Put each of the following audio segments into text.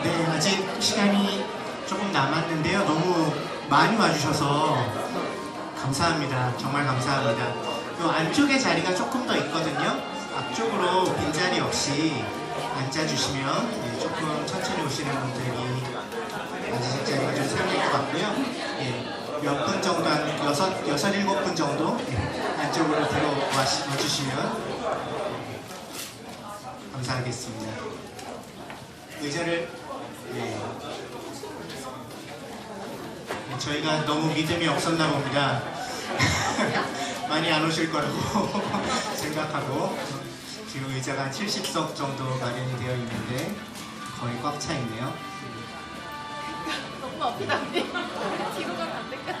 네, 아직 시간이 조금 남았는데요. 너무 많이 와주셔서 감사합니다. 정말 감사합니다. 그 안쪽에 자리가 조금 더 있거든요. 앞쪽으로 빈자리 없이 앉아주시면 네, 조금 천천히 오시는 분들이 앉으실 자리가 좀 생길 것 같고요. 몇 분 정도, 한 여섯, 일곱 분 정도 안쪽으로 들어와 주시면 감사하겠습니다. 의자를 저희가 너무 믿음이 없었나 봅니다. 많이 안 오실 거라고 생각하고 지금 의자가 한 70석 정도 마련이 되어 있는데 거의 꽉 차 있네요. 너무 앞이 안 돼. 뒤로 가면 안 될까?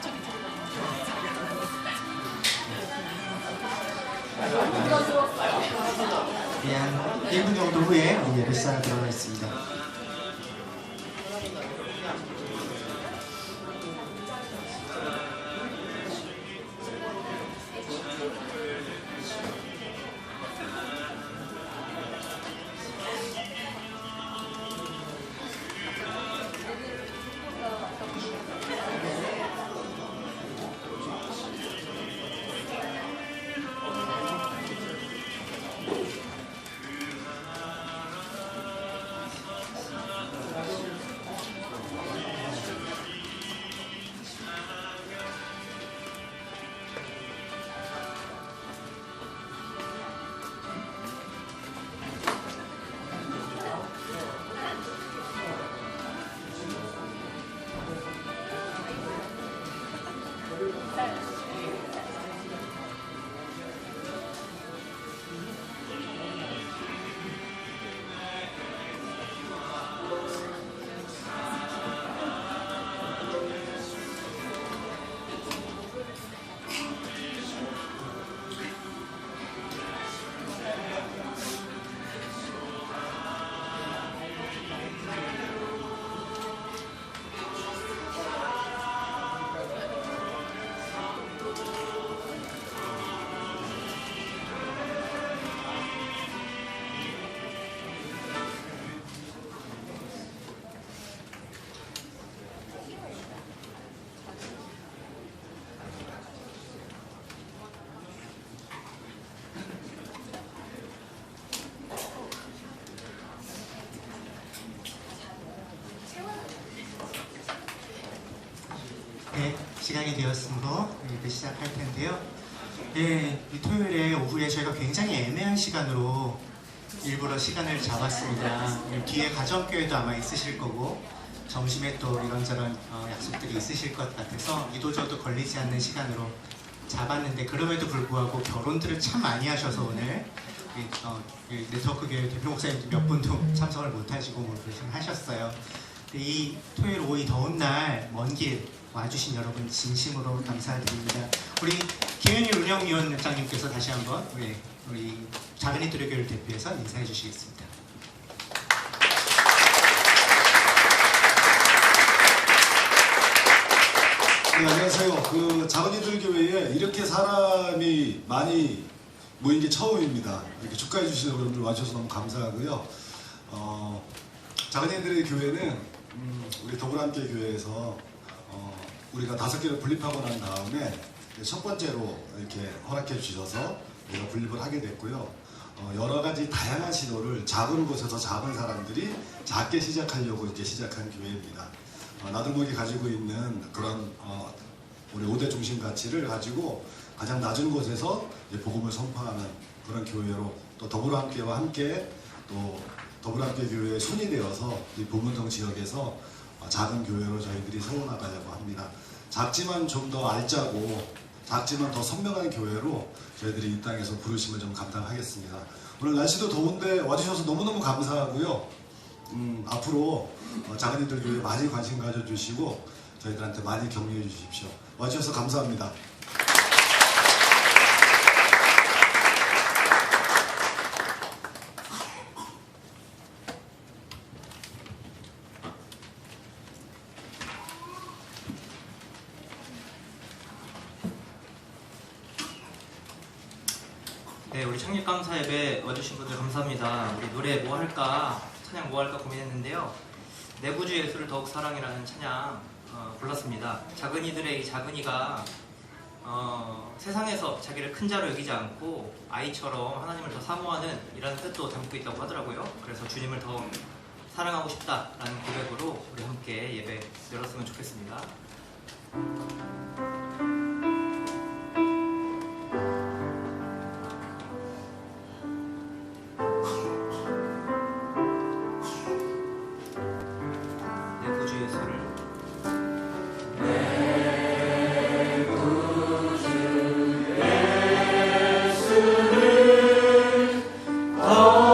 저기 뒤로 가. 한 1분 정도 후에 예배 시작 들어가 있습니다. 네, 시간이 되었으므로 예배 시작할 텐데요. 네, 이 토요일에 오후에 저희가 굉장히 애매한 시간으로 일부러 시간을 잡았습니다. 뒤에 가정교회도 아마 있으실 거고 점심에 또 이런저런 약속들이 있으실 것 같아서 이도저도 걸리지 않는 시간으로 잡았는데 그럼에도 불구하고 결혼들을 참 많이 하셔서 오늘 네트워크 교회 대표 목사님 몇 분도 참석을 못하시고 뭐 하셨어요. 이 토요일 오후 이 더운 날 먼 길 와주신 여러분 진심으로 감사드립니다. 우리 김현희 운영위원장님께서 다시 한번 우리 작은이들의 교회를 대표해서 인사해 주시겠습니다. 네, 안녕하세요. 그 작은이들 교회에 이렇게 사람이 많이 모인 게 처음입니다. 이렇게 축하해 주시는 여러분들 와주셔서 너무 감사하고요. 작은이들의 교회는 우리 더불어함께 교회에서 우리가 5개를 분립하고 난 다음에 첫 번째로 이렇게 허락해 주셔서 우리가 분립을 하게 됐고요. 여러 가지 다양한 시도를 작은 곳에서 작은 사람들이 작게 시작하려고 이렇게 시작한 교회입니다. 나들목이 가지고 있는 그런 우리 5대 중심 가치를 가지고 가장 낮은 곳에서 복음을 선포하는 그런 교회로 또 더불어함께와 함께 또 더불어함께 교회의 손이 되어서 이 보문동 지역에서 작은 교회로 저희들이 세워나가려고 합니다. 작지만 좀 더 알짜고 작지만 더 선명한 교회로 저희들이 이 땅에서 부르심을 좀 감당하겠습니다. 오늘 날씨도 더운데 와주셔서 너무너무 감사하고요. 앞으로 작은이들 교회에 많이 관심 가져주시고 저희들한테 많이 격려해 주십시오. 와주셔서 감사합니다. 네, 우리 창립감사 예배 와주신 분들 감사합니다. 우리 노래 뭐 할까, 찬양 뭐 할까 고민했는데요. 내구주 예수를 더욱 사랑이라는 찬양 골랐습니다. 작은이들의 이 작은이가 세상에서 자기를 큰 자로 여기지 않고 아이처럼 하나님을 더 사모하는 이라는 뜻도 담고 있다고 하더라고요. 그래서 주님을 더 사랑하고 싶다라는 고백으로 우리 함께 예배 열었으면 좋겠습니다. 내 구주 예수를 어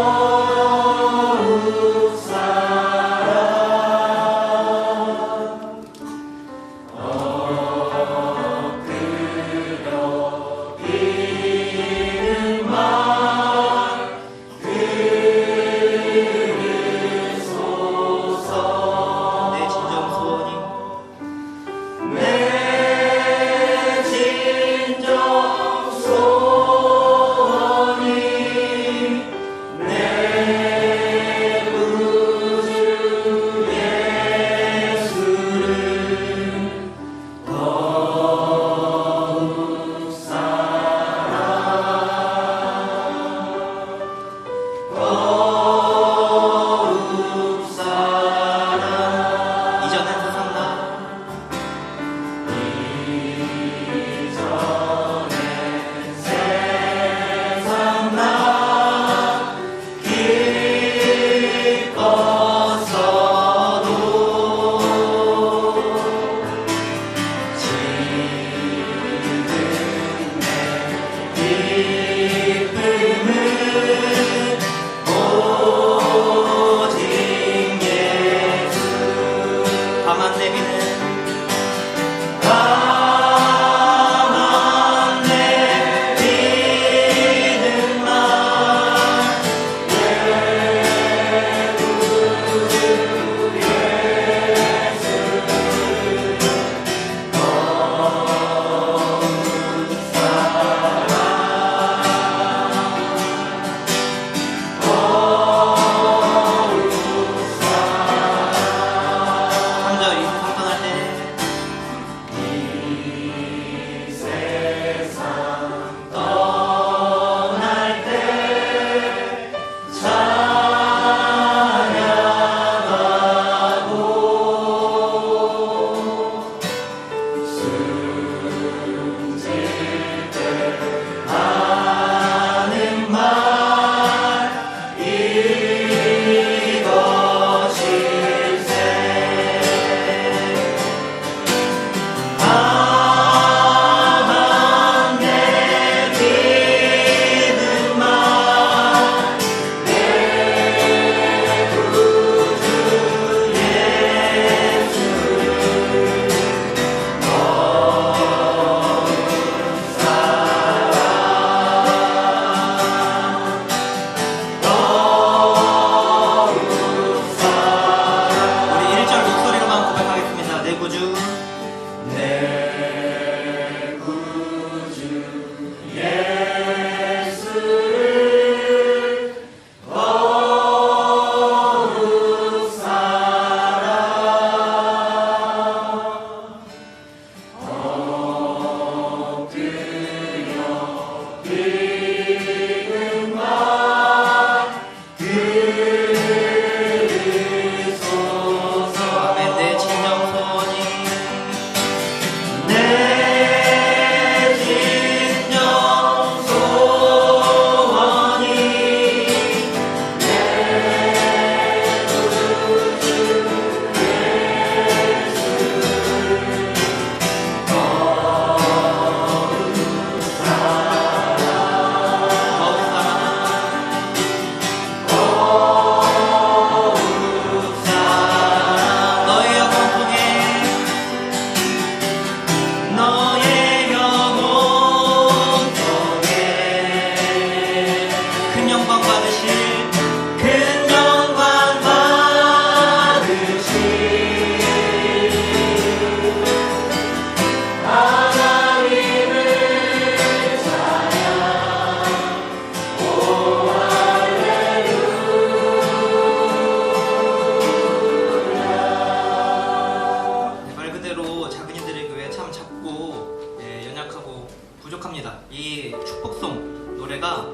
이 축복송 노래가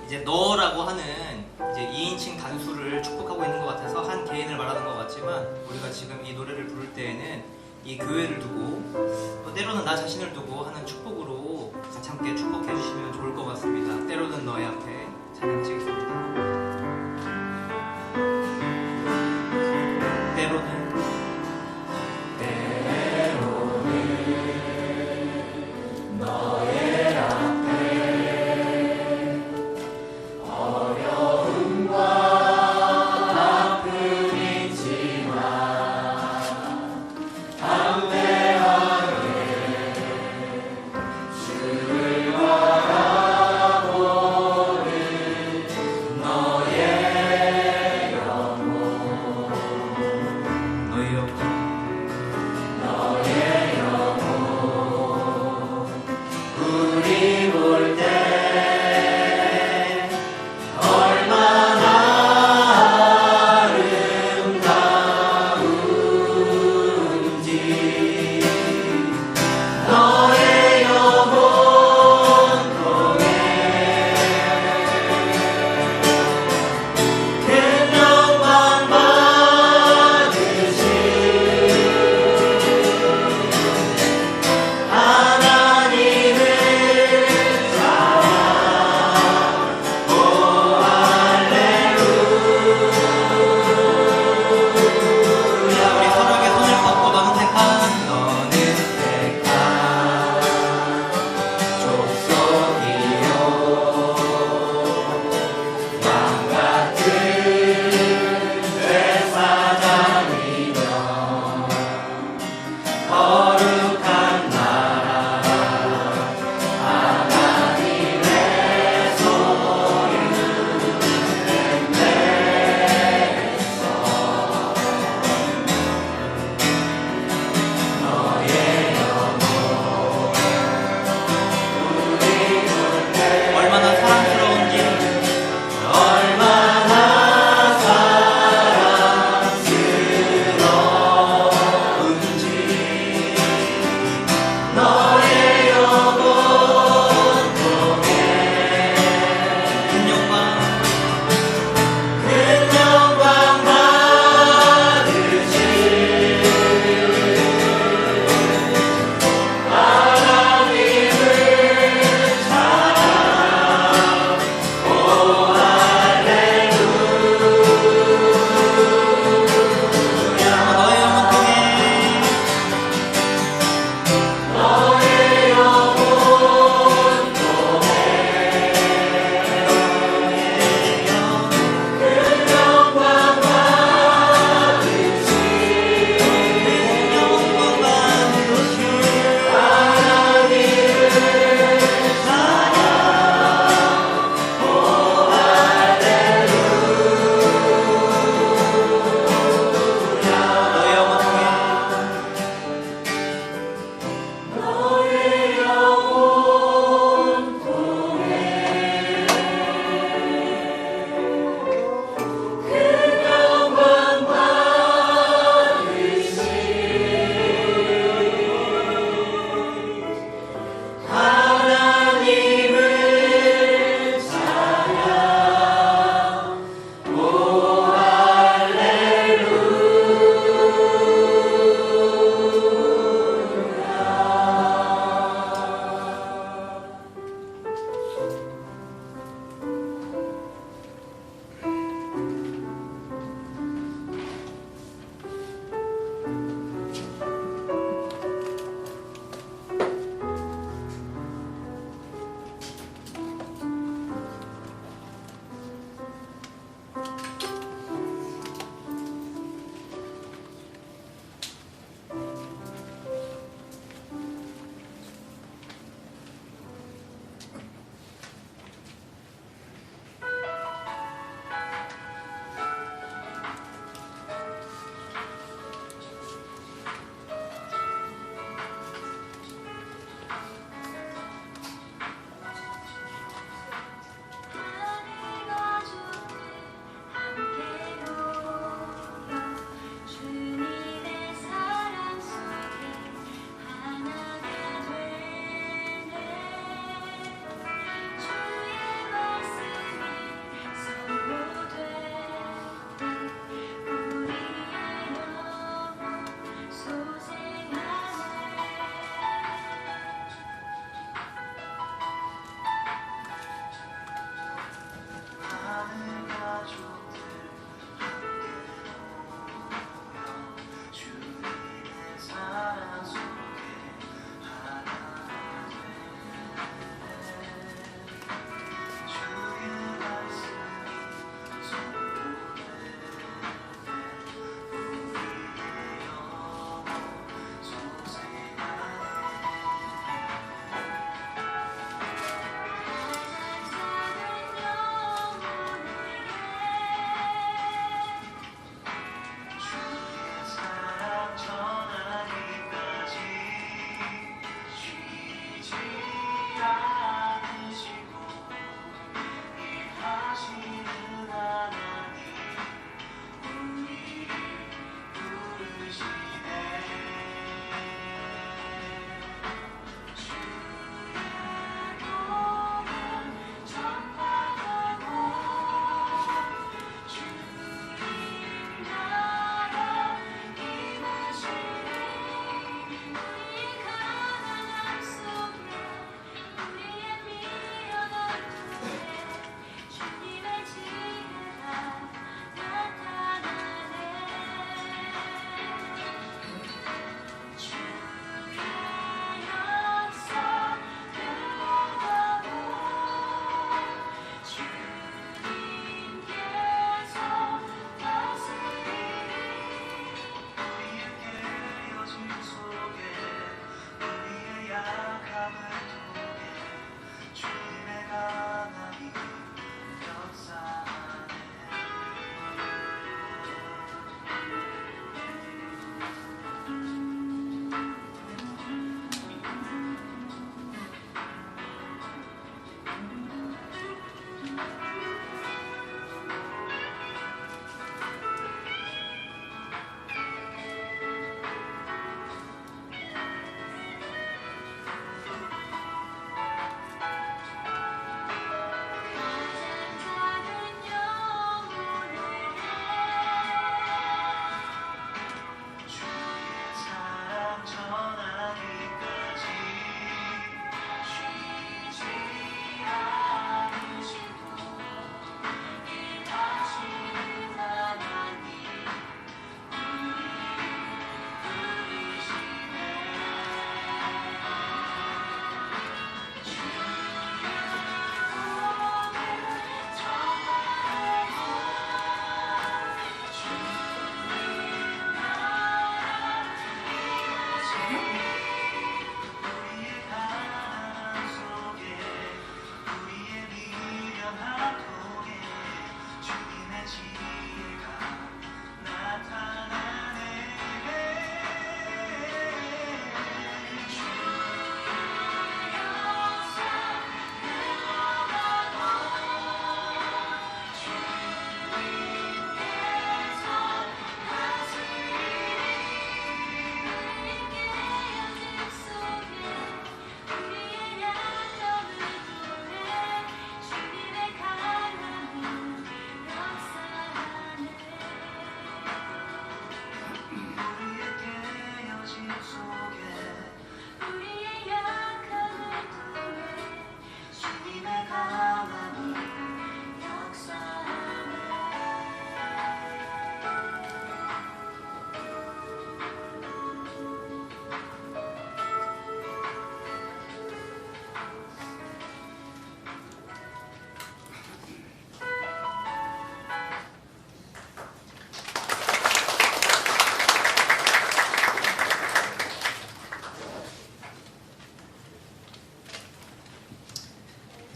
이제 너라고 하는 이제 2인칭 단수를 축복하고 있는 것 같아서 한 개인을 말하는 것 같지만 우리가 지금 이 노래를 부를 때에는 이 교회를 두고 또 때로는 나 자신을 두고 하는 축복으로 같이 함께 축복해 주시면 좋을 것 같습니다. 때로는 너의 앞에 찬양 치겠습니다. 때로는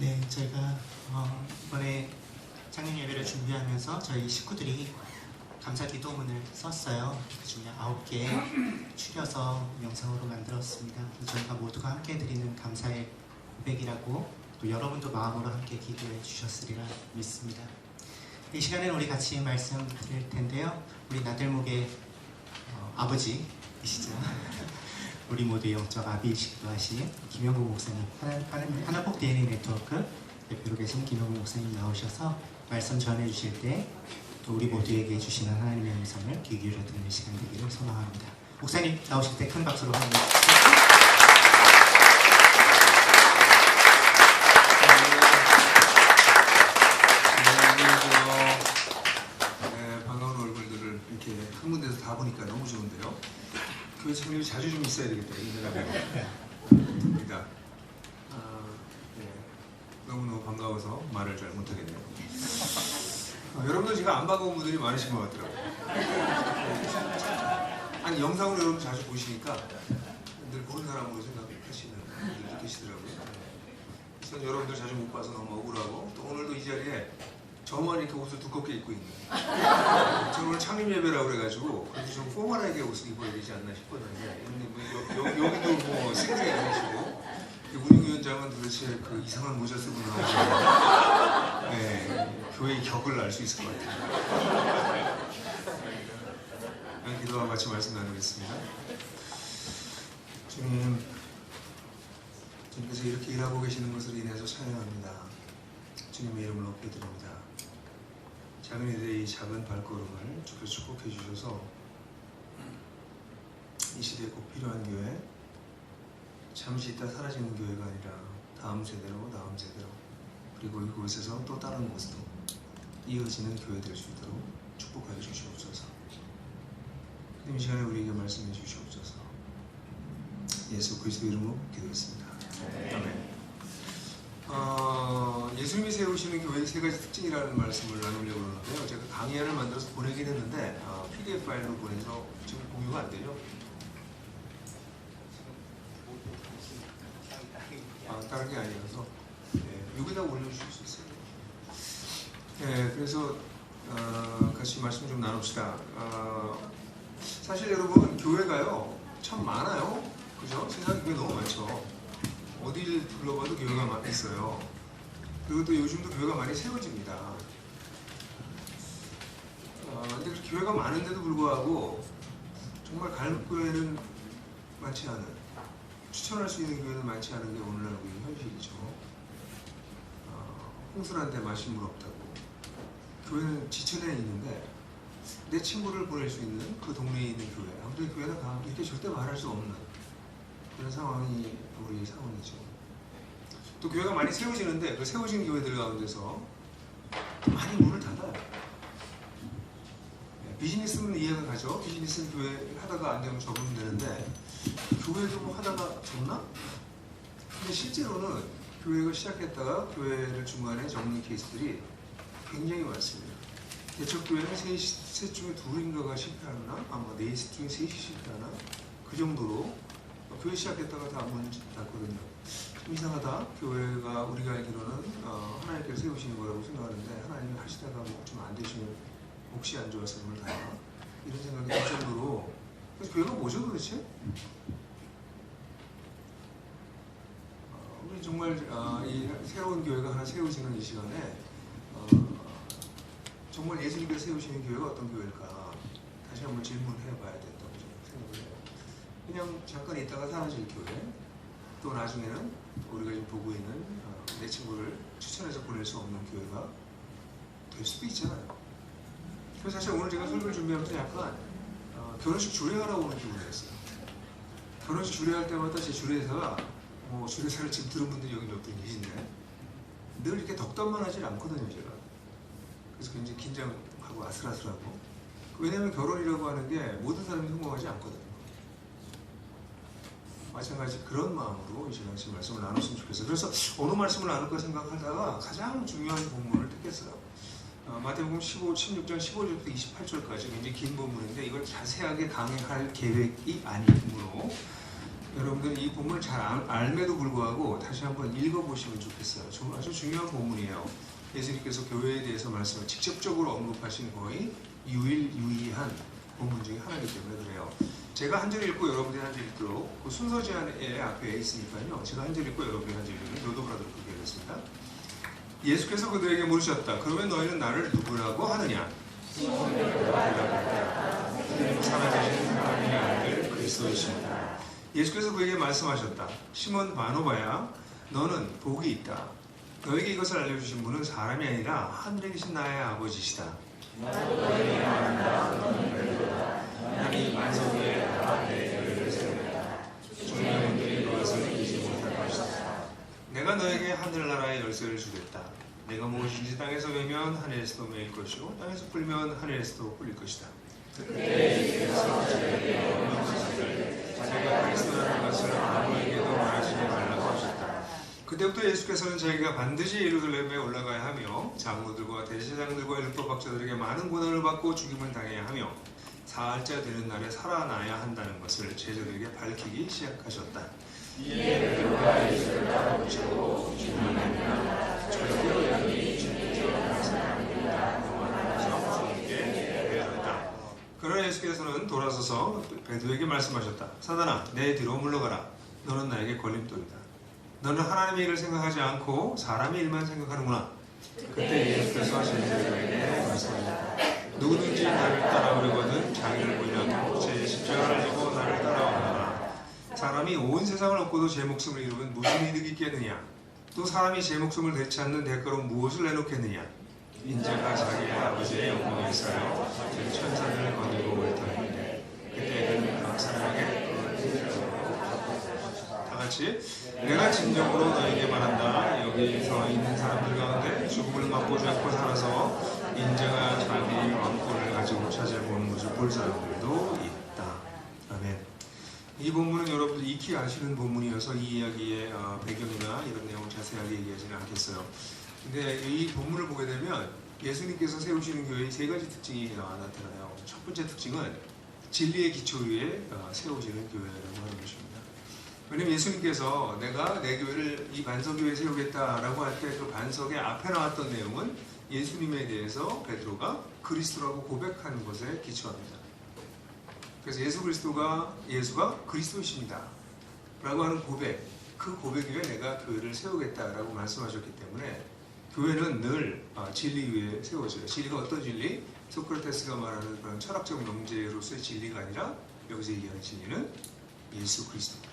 네, 저희가 이번에 창립 예배를 준비하면서 저희 식구들이 감사 기도문을 썼어요. 그중에 9개 추려서 영상으로 만들었습니다. 저희가 모두가 함께 드리는 감사의 고백이라고 또 여러분도 마음으로 함께 기도해 주셨으리라 믿습니다. 이 시간에는 우리 같이 말씀 드릴 텐데요. 우리 나들목의 아버지이시죠. 우리 모두의 영적 아비이시기도 하신 김영국 목사님, 하나복 DNA 네트워크 대표로 계신 김영국 목사님 나오셔서 말씀 전해 주실 때 또 우리 모두에게 주시는 하나님의 음성을 귀 기울여 듣는 시간 되기를 소망합니다. 목사님 나오실 때 큰 박수로 환영해 주십시오. 반가운 얼굴들을 이렇게 한 군데서 다 보니까 너무 좋은데요. 교회 창립이 자주 좀 있어야 되겠다 이 생각입니다. 너무너무 반가워서 말을 잘 못하겠네요. 여러분들 제가 안 반가운 분들이 많으신 것 같더라고요. 아니 영상으로 여러분 자주 보시니까 늘 모르는 사람으로 생각하시는 분들도 계시더라고요. 그래서 여러분들 자주 못 봐서 너무 억울하고 또 오늘도 이 자리에 저만 이렇게 옷을 두껍게 입고 있는 저는 오늘 창립 예배라고 그래가지고 그래도 좀 포멀하게 옷을 입어야 되지 않나 싶었는데 여기도 뭐 싱글에 계시고 운영위원장은 도대체 그 이상한 모자 쓰고 나오고 교회의 격을 알 수 있을 것 같아요. 기도와 같이 말씀 나누겠습니다. 주님, 주님께서 이렇게 일하고 계시는 것을 인해서 찬양합니다. 주님의 이름을 높여드립니다. 작은 이들의 이 작은 발걸음을 주께서 축복해 주셔서 이 시대에 꼭 필요한 교회, 잠시 있다 사라지는 교회가 아니라 다음 세대로 그리고 이곳에서 또 다른 곳으로 이어지는 교회 될 수 있도록 축복하여 주시옵소서. 이 시간에 우리에게 말씀해 주시옵소서. 예수 그리스도 이름으로 기도했습니다. 아멘. 예수님이 세우시는 교회의 세 가지 특징이라는 말씀을 나누려고 하는데요. 제가 강의안을 만들어서 보내긴 했는데 PDF 파일로 보내서 지금 공유가 안 되죠? 다른 게 아니라서 여기다 올려주실 수 있어요. 그래서 같이 말씀 좀 나눕시다. 사실 여러분 교회가요 참 많아요. 그죠? 세상에 교회 너무 많죠. 어디를 둘러봐도 교회가 많이 있어요. 그리고 또 요즘도 교회가 많이 세워집니다. 근데 그 교회가 많은데도 불구하고 정말 갈 교회는 많지 않은, 추천할 수 있는 교회는 많지 않은 게 오늘날 우리 현실이죠. 홍순한데 마실 물 없다고. 교회는 지천에 있는데 내 친구를 보낼 수 있는 그 동네에 있는 교회, 아무튼 교회는 이렇게 절대 말할 수 없는 그런 상황이 우리 상황이죠. 또 교회가 많이 세워지는데 그 세워진 교회들 가운데서 많이 문을 닫아요. 비즈니스는 이해가 가죠. 비즈니스는 교회 하다가 안 되면 접으면 되는데 교회도 뭐 하다가 접나? 근데 실제로는 교회가 시작했다가 교회를 중간에 접는 케이스들이 굉장히 많습니다. 대척 교회는 셋 중에 둘인가가 실패하나? 아마 넷 중에 셋이 실패하나? 그 정도로 교회 시작했다가 다 문 닫거든요. 좀 이상하다. 교회가 우리가 알기로는 하나님께서 세우시는 거라고 생각하는데 하나님이 하시다가 뭐 좀 안 되시면 몫이 안 좋아서 오늘 다 이런 생각이 들 정도로. 그래서 교회가 뭐죠 도대체? 우리 정말 이 새로운 교회가 하나 세워지는 이 시간에 정말 예수님께서 세우시는 교회가 어떤 교회일까 다시 한번 질문해 봐야 된다고 생각을 해요. 그냥 잠깐 있다가 사라질 교회, 또 나중에는 우리가 지금 보고 있는 내 친구를 추천해서 보낼 수 없는 교회가 될 수도 있잖아요. 그래서 사실 오늘 제가 설교를 준비하면서 약간 결혼식 주례하라고 오는 기분이 했어요. 결혼식 주례할 때마다 제 주례사가 주례사를 지금 들은 분들이 여기 몇 분 계신데 늘 이렇게 덕담만 하질 않거든요, 제가. 그래서 굉장히 긴장하고 아슬아슬하고. 왜냐하면 결혼이라고 하는 게 모든 사람이 성공하지 않거든요. 마찬가지 그런 마음으로 이 시간 말씀을 나눴으면 좋겠어요. 그래서 어느 말씀을 나눌까 생각하다가 가장 중요한 본문을 택했어요. 마태복음 16장 15절부터 28절까지 굉장히 긴 본문인데 이걸 자세하게 강의할 계획이 아니므로 여러분들 이 본문을 잘 알매도 불구하고 다시 한번 읽어보시면 좋겠어요. 아주 중요한 본문이에요. 예수님께서 교회에 대해서 말씀을 직접적으로 언급하신 거의 유일한 본문 중에 하나이기 때문에 그래요. 제가 한 절 읽고 여러분들이 한 절 읽도록 그 순서 제한에 앞에 있으니까요. 제가 한 절 읽고 여러분이 한 절 읽으면 노도브라더로 그렇게 하겠습니다. 예수께서 그들에게 물으셨다. 그러면 너희는 나를 누구라고 하느냐? 살아계신 하나님의 아들 그리스도이십니다. 예수께서 그에게 말씀하셨다. 시몬 바노바야, 너는 복이 있다. 너에게 이것을 알려주신 분은 사람이 아니라 하늘에 계신 나의 아버지시다. 너에게 말한다. 너는 베드로다. 나는 이 반석 위에 내 교회를 세우리라. 종려원들이 너를 이기지 못할 것이다. 내가 너에게 하늘나라의 열쇠를 주겠다. 내가 무엇인지 땅에서 매면 하늘에서도 매일 것이고 땅에서 풀면 하늘에서도 풀릴 것이다. 그때 예수께서 저에게 명령하시되 자기가 그리스도라는 것을 아무에게도 말하지 말라고 하셨다. 그때부터 예수께서는 자기가 반드시 예루살렘에 올라가야 하며 장로들과 대제사장들과 율법학자들에게 많은 고난을 받고 죽임을 당해야 하며 사흘째 되는 날에 살아나야 한다는 것을 제자들에게 밝히기 시작하셨다. 이에 베드로가 예수를 따라붙이고 주님이나 절대로 여기 주님께서 말씀하십니다. 그러면서 주님께 배웠다. 그러나 예수께서는 돌아서서 베드로에게 말씀하셨다. 사단아, 내 뒤로 물러가라. 너는 나에게 걸림돌이다. 너는 하나님의 일을 생각하지 않고 사람의 일만 생각하는구나. 그때 예수께서 제자들에게 말씀하셨다. 누구든지 나를 따라오려거든 자기를 부인하고 제 십자가를 지고 나를 따라오라. 사람이 온 세상을 얻고도 제 목숨을 잃으면 무슨 이득이 있겠느냐? 또 사람이 제 목숨을 되찾지 않는 대가로 무엇을 내놓겠느냐? 인자가 자기의 아버지의 영광에 쌓여 제 천사들을 거느리고 올 터인데 그때는 각 사람에게 다 같이 내가 진정으로 너에게 말한다. 여기서 있는 사람들 가운데 죽음을 맛보지 않고 살아서 인자가 자기 왕권을 가지고 찾아보는 것을 볼 사람들도 있다. 아멘. 이 본문은 여러분들 익히 아시는 본문이어서 이 이야기의 배경이나 이런 내용을 자세하게 얘기하지는 않겠어요. 근데 이 본문을 보게 되면 예수님께서 세우시는 교회의 세 가지 특징이 나타나요. 첫 번째 특징은 진리의 기초 위에 세우시는 교회라고 하는 것입니다. 왜냐면 예수님께서 내가 내 교회를 이 반석 위에 세우겠다라고 할 때 그 반석의 앞에 나왔던 내용은 예수님에 대해서 베드로가 그리스도라고 고백하는 것에 기초합니다. 그래서 예수가 그리스도이십니다 라고 하는 고백, 그 고백 위에 내가 교회를 세우겠다라고 말씀하셨기 때문에 교회는 늘 진리 위에 세워져요. 진리가 어떤 진리? 소크라테스가 말하는 그런 철학적 명제로서의 진리가 아니라 여기서 얘기하는 진리는 예수 그리스도다.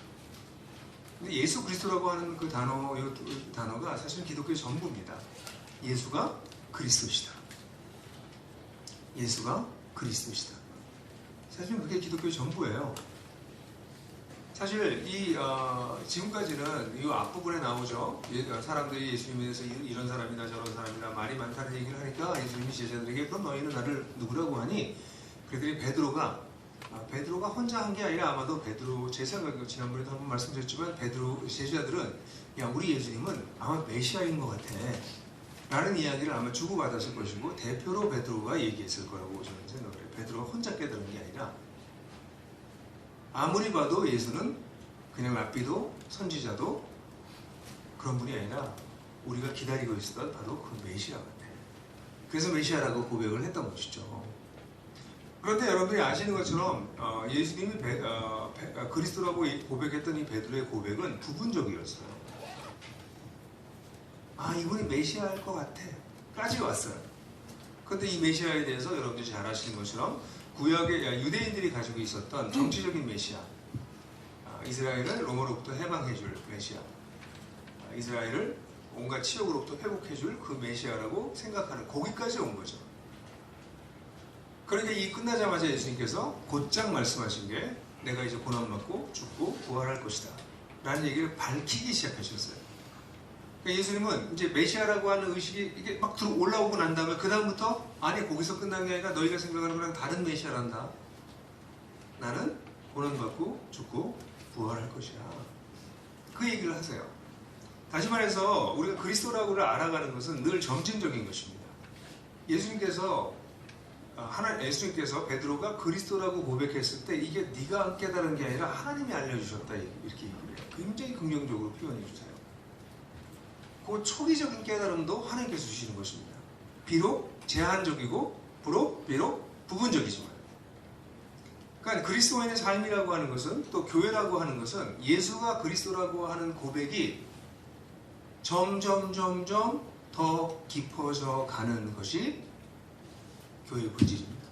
근데 예수 그리스도라고 하는 그 단어가 사실 기독교의 전부입니다. 예수가 그리스도시다. 예수가 그리스도시다. 사실 그게 기독교의 전부예요. 사실 지금까지는 이 앞부분에 나오죠. 사람들이 예수님에 대해서 이런 사람이다 저런 사람이다 말이 많다는 얘기를 하니까 예수님이 제자들에게 그럼 너희는 나를 누구라고 하니? 그랬더니 베드로가 혼자 한 게 아니라 아마도 베드로, 제 생각에 지난번에도 한번 말씀드렸지만 베드로 제자들은 야 우리 예수님은 아마 메시아인 것 같아 라는 이야기를 아마 주고받았을 것이고 대표로 베드로가 얘기했을 거라고 저는 생각을 해요. 베드로가 혼자 깨달은 게 아니라 아무리 봐도 예수는 그냥 랍비도 선지자도 그런 분이 아니라 우리가 기다리고 있었던 바로 그 메시아 같아. 그래서 메시아라고 고백을 했던 것이죠. 그런데 여러분들이 아시는 것처럼 예수님이 그리스도라고 고백했던 이 베드로의 고백은 부분적이었어요. 아 이분이 메시아일 것 같아 까지 왔어요. 그런데 이 메시아에 대해서 여러분들이 잘 아시는 것처럼 구약의 유대인들이 가지고 있었던 정치적인 메시아, 이스라엘을 로마로부터 해방해줄 메시아, 이스라엘을 온갖 치욕으로부터 회복해줄 그 메시아라고 생각하는 거기까지 온 거죠. 그러니까 이 끝나자마자 예수님께서 곧장 말씀하신 게 내가 이제 고난받고 죽고 부활할 것이다 라는 얘기를 밝히기 시작하셨어요. 그러니까 예수님은 이제 메시아라고 하는 의식이 이게 막 올라오고 난 다음에 그 다음부터 아니 거기서 끝난 게 아니라 너희가 생각하는 거랑 다른 메시아란다. 나는 고난받고 죽고 부활할 것이야. 그 얘기를 하세요. 다시 말해서 우리가 그리스도라고를 알아가는 것은 늘 점진적인 것입니다. 예수님께서 예수님께서 베드로가 그리스도라고 고백했을 때 이게 네가 깨달은 게 아니라 하나님이 알려주셨다 이렇게 얘기를 해요. 굉장히 긍정적으로 표현해 주세요. 그 초기적인 깨달음도 하나님께서 주시는 것입니다. 비록 제한적이고 비록 부분적이지만, 그러니까 그리스도인의 삶이라고 하는 것은, 또 교회라고 하는 것은 예수가 그리스도라고 하는 고백이 점점 더 깊어져 가는 것이 교회의 본질입니다.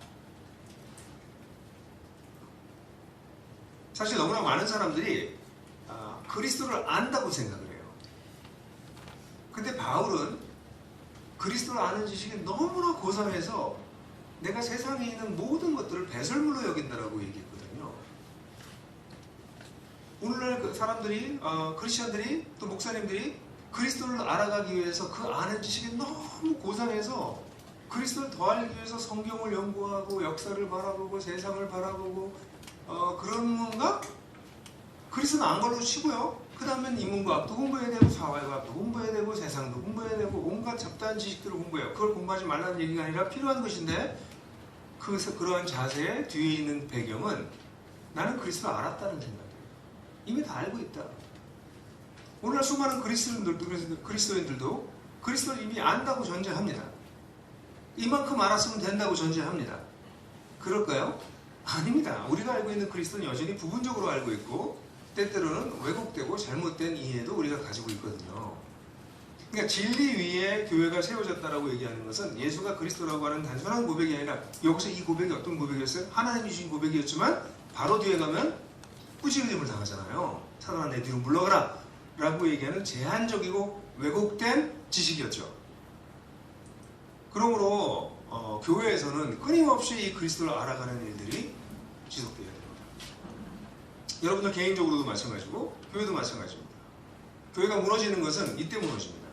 사실 너무나 많은 사람들이 그리스도를 안다고 생각을 해요. 근데 바울은 그리스도를 아는 지식이 너무나 고상해서 내가 세상에 있는 모든 것들을 배설물로 여긴다라고 얘기했거든요. 오늘날 그 사람들이, 크리스천들이, 또 목사님들이 그리스도를 알아가기 위해서 그 아는 지식이 너무 고상해서 그리스도를 더 알기 위해서 성경을 연구하고 역사를 바라보고 세상을 바라보고 그런 건가? 그리스도는 안 걸로 치고요. 그 다음엔 인문과학도 공부해야 되고 사회과학도 공부해야 되고 세상도 공부해야 되고 온갖 잡다한 지식들을 공부해요. 그걸 공부하지 말라는 얘기가 아니라 필요한 것인데, 그러한 자세의 뒤에 있는 배경은 나는 그리스도를 알았다는 생각이에요. 이미 다 알고 있다. 오늘날 수많은 그리스도인들도 그리스도를 이미 안다고 전제합니다. 이만큼 알았으면 된다고 전제합니다. 그럴까요? 아닙니다. 우리가 알고 있는 그리스도는 여전히 부분적으로 알고 있고, 때때로는 왜곡되고 잘못된 이해도 우리가 가지고 있거든요. 그러니까 진리 위에 교회가 세워졌다라고 얘기하는 것은 예수가 그리스도라고 하는 단순한 고백이 아니라, 여기서 이 고백이 어떤 고백이었어요? 하나님이 주신 고백이었지만 바로 뒤에 가면 꾸지름을 당하잖아요. 사단아 내 뒤로 물러가라 라고 얘기하는 제한적이고 왜곡된 지식이었죠. 그러므로 교회에서는 끊임없이 이 그리스도를 알아가는 일들이 지속돼야 됩니다. 여러분들 개인적으로도 마찬가지고 교회도 마찬가지입니다. 교회가 무너지는 것은 이때 무너집니다.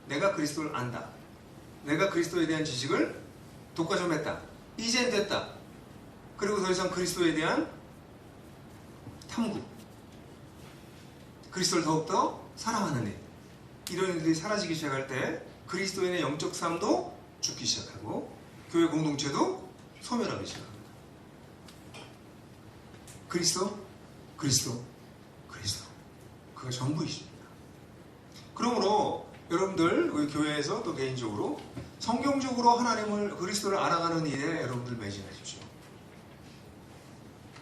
내가 그리스도를 안다. 내가 그리스도에 대한 지식을 독과점했다. 이젠 됐다. 그리고 더 이상 그리스도에 대한 탐구, 그리스도를 더욱더 사랑하는 일, 이런 일들이 사라지기 시작할 때 그리스도인의 영적 삶도 죽기 시작하고 교회 공동체도 소멸하기 시작합니다. 그리스도, 그가 전부이십니다. 그러므로 여러분들 우리 교회에서 또 개인적으로 성경적으로 하나님을, 그리스도를 알아가는 일에 여러분들 매진하십시오.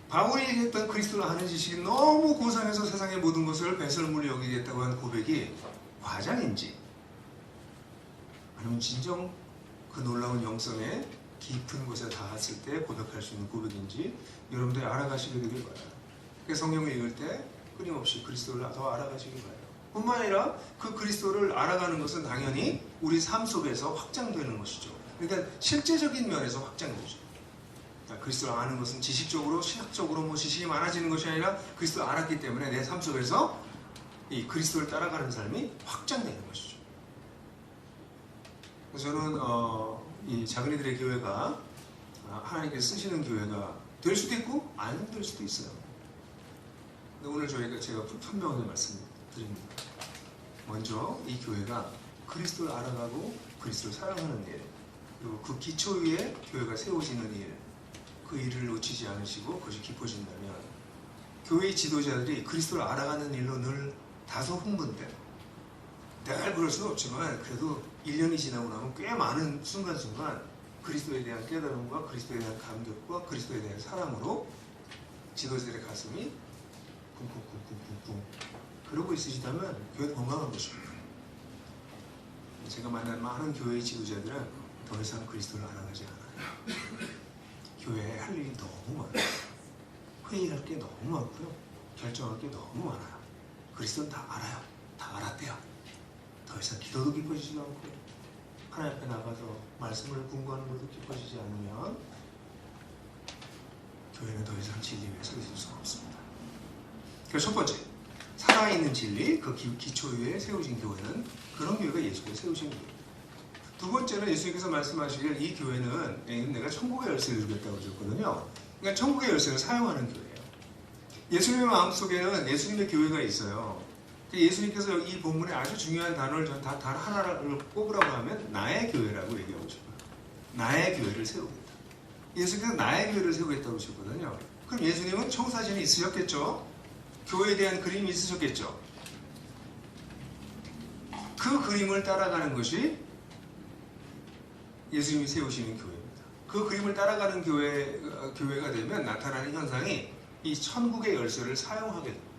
바울이 했던 그리스도를 아는 지식이 너무 고상해서 세상의 모든 것을 배설물로 여기겠다고 한 고백이 과장인지, 아니면 진정 그 놀라운 영성의 깊은 곳에 닿았을 때 고백할 수 있는 고백인지 여러분들이 알아가시게 되길 바라요. 그래서 성경을 읽을 때 끊임없이 그리스도를 더 알아가시길 바라요. 뿐만 아니라 그 그리스도를 알아가는 것은 당연히 우리 삶 속에서 확장되는 것이죠. 그러니까 실제적인 면에서 확장되죠. 그리스도를 아는 것은 지식적으로, 신학적으로 지식이 많아지는 것이 아니라 그리스도를 알았기 때문에 내 삶 속에서 이 그리스도를 따라가는 삶이 확장되는 것이죠. 그래서 저는 이 작은이들의 교회가 하나님께서 쓰시는 교회가 될 수도 있고 안 될 수도 있어요. 근데 오늘 제가 분명하게 말씀드립니다. 먼저 이 교회가 그리스도를 알아가고 그리스도를 사랑하는 일, 그리고 그 기초 위에 교회가 세워지는 일, 그 일을 놓치지 않으시고 그것이 깊어진다면 교회의 지도자들이 그리스도를 알아가는 일로 늘 다소 흥분돼요. 내가 그럴 수는 없지만 그래도 1년이 지나고 나면 꽤 많은 순간순간 그리스도에 대한 깨달음과 그리스도에 대한 감격과 그리스도에 대한 사랑으로 지도자들의 가슴이 쿵쿵쿵쿵쿵쿵 그러고 있으시다면 교회는 건강한 것입니다. 제가 만난 많은 교회의 지도자들은 더 이상 그리스도를 알아가지 않아요. 교회에 할 일이 너무 많아요. 회의할 게 너무 많고요. 결정할 게 너무 많아요. 그리스도는 다 알아요. 다 알았대요. 더 이상 기도도 깊어지지도 않고요. 하나님 앞에 나가서 말씀을 공부하는 것도 깊어지지 않으면 교회는 더 이상 진리 위에 서 있을 수가 없습니다. 그래서 첫 번째, 살아있는 진리, 그 기초 위에 세우신 교회는 그런 교회가 예수께서 세우신 교회입니다. 두 번째는 예수님께서 말씀하시길 이 교회는 내가 천국의 열쇠를 주겠다고 그러셨거든요. 그러니까 천국의 열쇠를 사용하는 교회예요. 예수님의 마음속에는 예수님의 교회가 있어요. 예수님께서 이 본문에 아주 중요한 단어를 단 하나를 꼽으라고 하면 나의 교회라고 얘기하고 싶어요. 나의 교회를 세우겠다. 예수님께서 나의 교회를 세우겠다고 하셨거든요. 그럼 예수님은 청사진이 있으셨겠죠? 교회에 대한 그림이 있으셨겠죠? 그 그림을 따라가는 것이 예수님이 세우시는 교회입니다. 그 그림을 따라가는 교회가 되면 나타나는 현상이 이 천국의 열쇠를 사용하게 됩니다.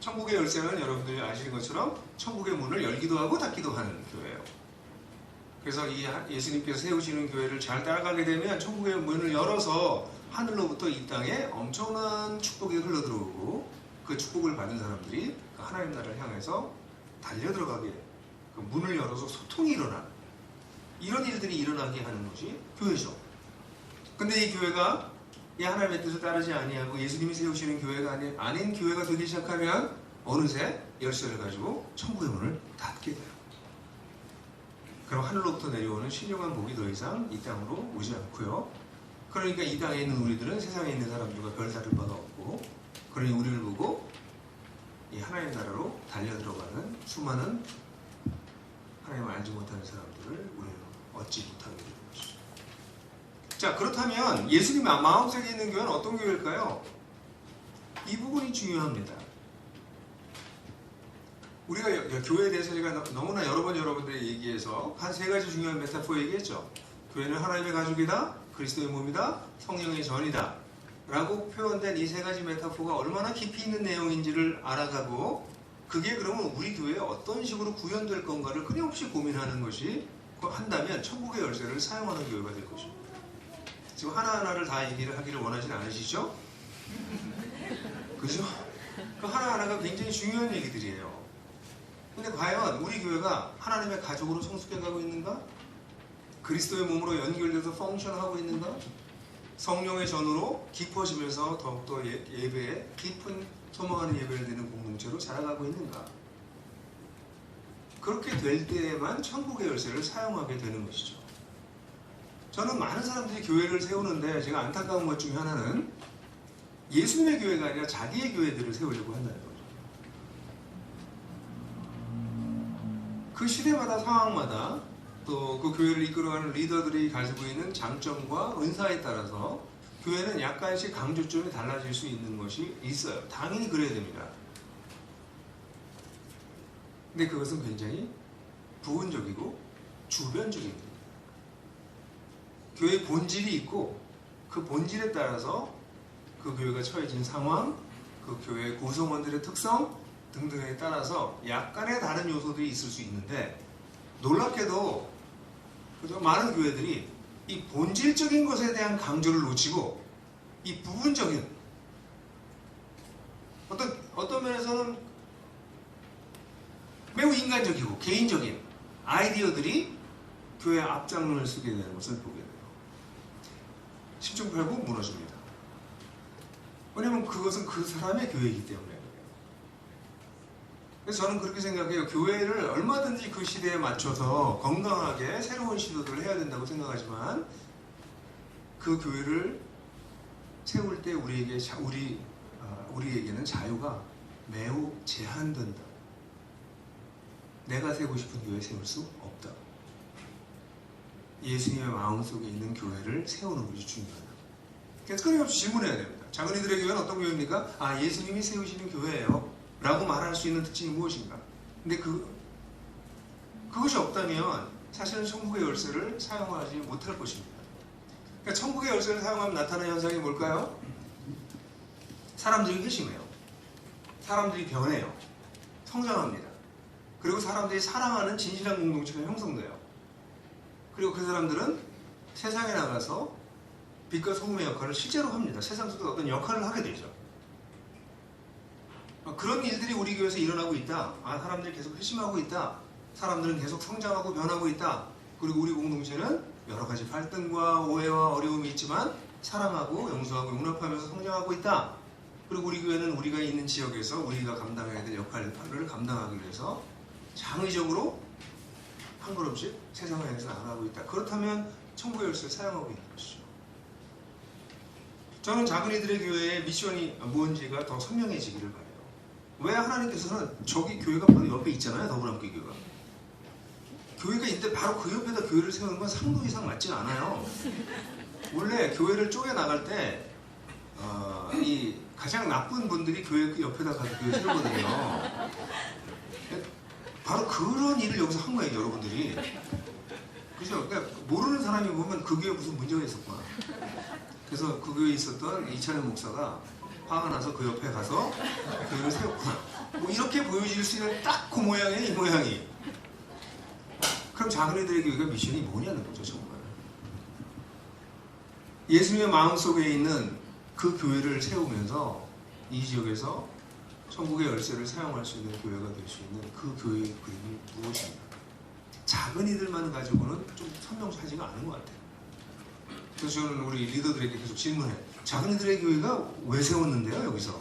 천국의 열쇠는 여러분들이 아시는 것처럼 천국의 문을 열기도 하고 닫기도 하는 교회예요. 그래서 이 예수님께서 세우시는 교회를 잘 따라가게 되면 천국의 문을 열어서 하늘로부터 이 땅에 엄청난 축복이 흘러들어오고 그 축복을 받은 사람들이 그 하나님 나라를 향해서 달려들어가게 그 문을 열어서 소통이 일어나는 이런 일들이 일어나게 하는 것이 교회죠. 근데 이 교회가 이 하나님의 뜻을 따르지 아니하고 예수님이 세우시는 교회가 아닌 교회가 되기 시작하면 어느새 열쇠를 가지고 천국의 문을 닫게 돼요. 그럼 하늘로부터 내려오는 신령한 복이 더 이상 이 땅으로 오지 않고요. 그러니까 이 땅에 있는 우리들은 세상에 있는 사람들과 별 다를 바가 없고, 그러니 우리를 보고 이 하나님 나라로 달려들어가는 수많은 하나님을 알지 못하는 사람들을 우리는 얻지 못하게 되는 것이죠. 자, 그렇다면 예수님 마음속에 있는 교회는 어떤 교회일까요? 이 부분이 중요합니다. 우리가 교회에 대해서 제가 너무나 여러 번 여러분들에게 얘기해서 한 세 가지 중요한 메타포 얘기했죠. 교회는 하나님의 가족이다, 그리스도의 몸이다, 성령의 전이다 라고 표현된 이 세 가지 메타포가 얼마나 깊이 있는 내용인지를 알아가고, 그게 그러면 우리 교회에 어떤 식으로 구현될 건가를 끊임없이 고민하는 것이 한다면 천국의 열쇠를 사용하는 교회가 될 것입니다. 지금 하나하나를 다 얘기를 하기를 원하진 않으시죠? 그죠? 그 하나하나가 굉장히 중요한 얘기들이에요. 근데 과연 우리 교회가 하나님의 가족으로 성숙해가고 있는가? 그리스도의 몸으로 연결돼서 펑션하고 있는가? 성령의 전으로 깊어지면서 더욱더 예배에 깊은 소망하는 예배를 드리는 공동체로 자라가고 있는가? 그렇게 될 때에만 천국의 열쇠를 사용하게 되는 것이죠. 저는 많은 사람들이 교회를 세우는데 제가 안타까운 것 중에 하나는 예수님의 교회가 아니라 자기의 교회들을 세우려고 한다는 거죠. 그 시대마다 상황마다 또 그 교회를 이끌어가는 리더들이 가지고 있는 장점과 은사에 따라서 교회는 약간씩 강조점이 달라질 수 있는 것이 있어요. 당연히 그래야 됩니다. 근데 그것은 굉장히 부분적이고 주변적입니다. 교회의 본질이 있고 그 본질에 따라서 그 교회가 처해진 상황, 그 교회의 구성원들의 특성 등등에 따라서 약간의 다른 요소들이 있을 수 있는데, 놀랍게도 많은 교회들이 이 본질적인 것에 대한 강조를 놓치고 이 부분적인 어떤 면에서는 매우 인간적이고 개인적인 아이디어들이 교회 앞장을 서게 되는 것을 보게 돼요. 10중 8구 무너집니다. 왜냐하면 그것은 그 사람의 교회이기 때문에. 그래서 저는 그렇게 생각해요. 교회를 얼마든지 그 시대에 맞춰서 건강하게 새로운 시도들을 해야 된다고 생각하지만, 그 교회를 세울 때 우리에게는 자유가 매우 제한된다. 내가 세우고 싶은 교회 세울 수 없다. 예수님의 마음속에 있는 교회를 세우는 것이 중요하다. 그래서 끊임없이 질문해야 됩니다. 작은이들의 교회는 어떤 교회입니까? 아, 예수님이 세우시는 교회예요 라고 말할 수 있는 특징이 무엇인가? 근데 그것이 없다면 사실은 천국의 열쇠를 사용하지 못할 것입니다. 그러니까 천국의 열쇠를 사용하면 나타나는 현상이 뭘까요? 사람들이 회심해요. 사람들이 변해요. 성장합니다. 그리고 사람들이 사랑하는 진실한 공동체가 형성돼요. 그리고 그 사람들은 세상에 나가서 빛과 소금의 역할을 실제로 합니다. 세상 속에 어떤 역할을 하게 되죠. 그런 일들이 우리 교회에서 일어나고 있다. 사람들이 계속 회심하고 있다. 사람들은 계속 성장하고 변하고 있다. 그리고 우리 공동체는 여러 가지 갈등과 오해와 어려움이 있지만 사랑하고 용서하고 용납하면서 성장하고 있다. 그리고 우리 교회는 우리가 있는 지역에서 우리가 감당해야 될 역할을 감당하기 위해서 장의적으로 한 걸음씩 세상을 향해서 나아가고 있다. 그렇다면 천국의 열쇠를 사용하고 있는 것이죠. 저는 작은이들의 교회의 미션이 무언지가 더 선명해지기를 바라요. 왜? 하나님께서는 저기 교회가 바로 옆에 있잖아요. 더불어함께 교회가. 교회가 있는데 바로 그 옆에다 교회를 세우는 건 상도 이상 맞지 않아요. 원래 교회를 쪼개 나갈 때 이 가장 나쁜 분들이 교회 그 옆에다 가서 교회 세우거든요. 바로 그런 일을 여기서 한 거예요, 여러분들이. 그죠? 그러니까 모르는 사람이 보면 그 교회에 무슨 문제가 있었구나. 그래서 그 교회에 있었던 이찬현 목사가 화가 나서 그 옆에 가서 교회를 세웠구나. 뭐 이렇게 보여질 수 있는 딱 그 모양이에요, 이 모양이. 그럼 작은이들의 교회가 미션이 뭐냐는 거죠, 정말. 예수님의 마음속에 있는 그 교회를 세우면서 이 지역에서 천국의 열쇠를 사용할 수 있는 교회가 될 수 있는 그 교회의 그림이 무엇입니까? 작은이들만 가지고는 좀 선명하지가 않은 것 같아요. 그래서 저는 우리 리더들에게 계속 질문해요. 작은이들의 교회가 왜 세웠는데요, 여기서?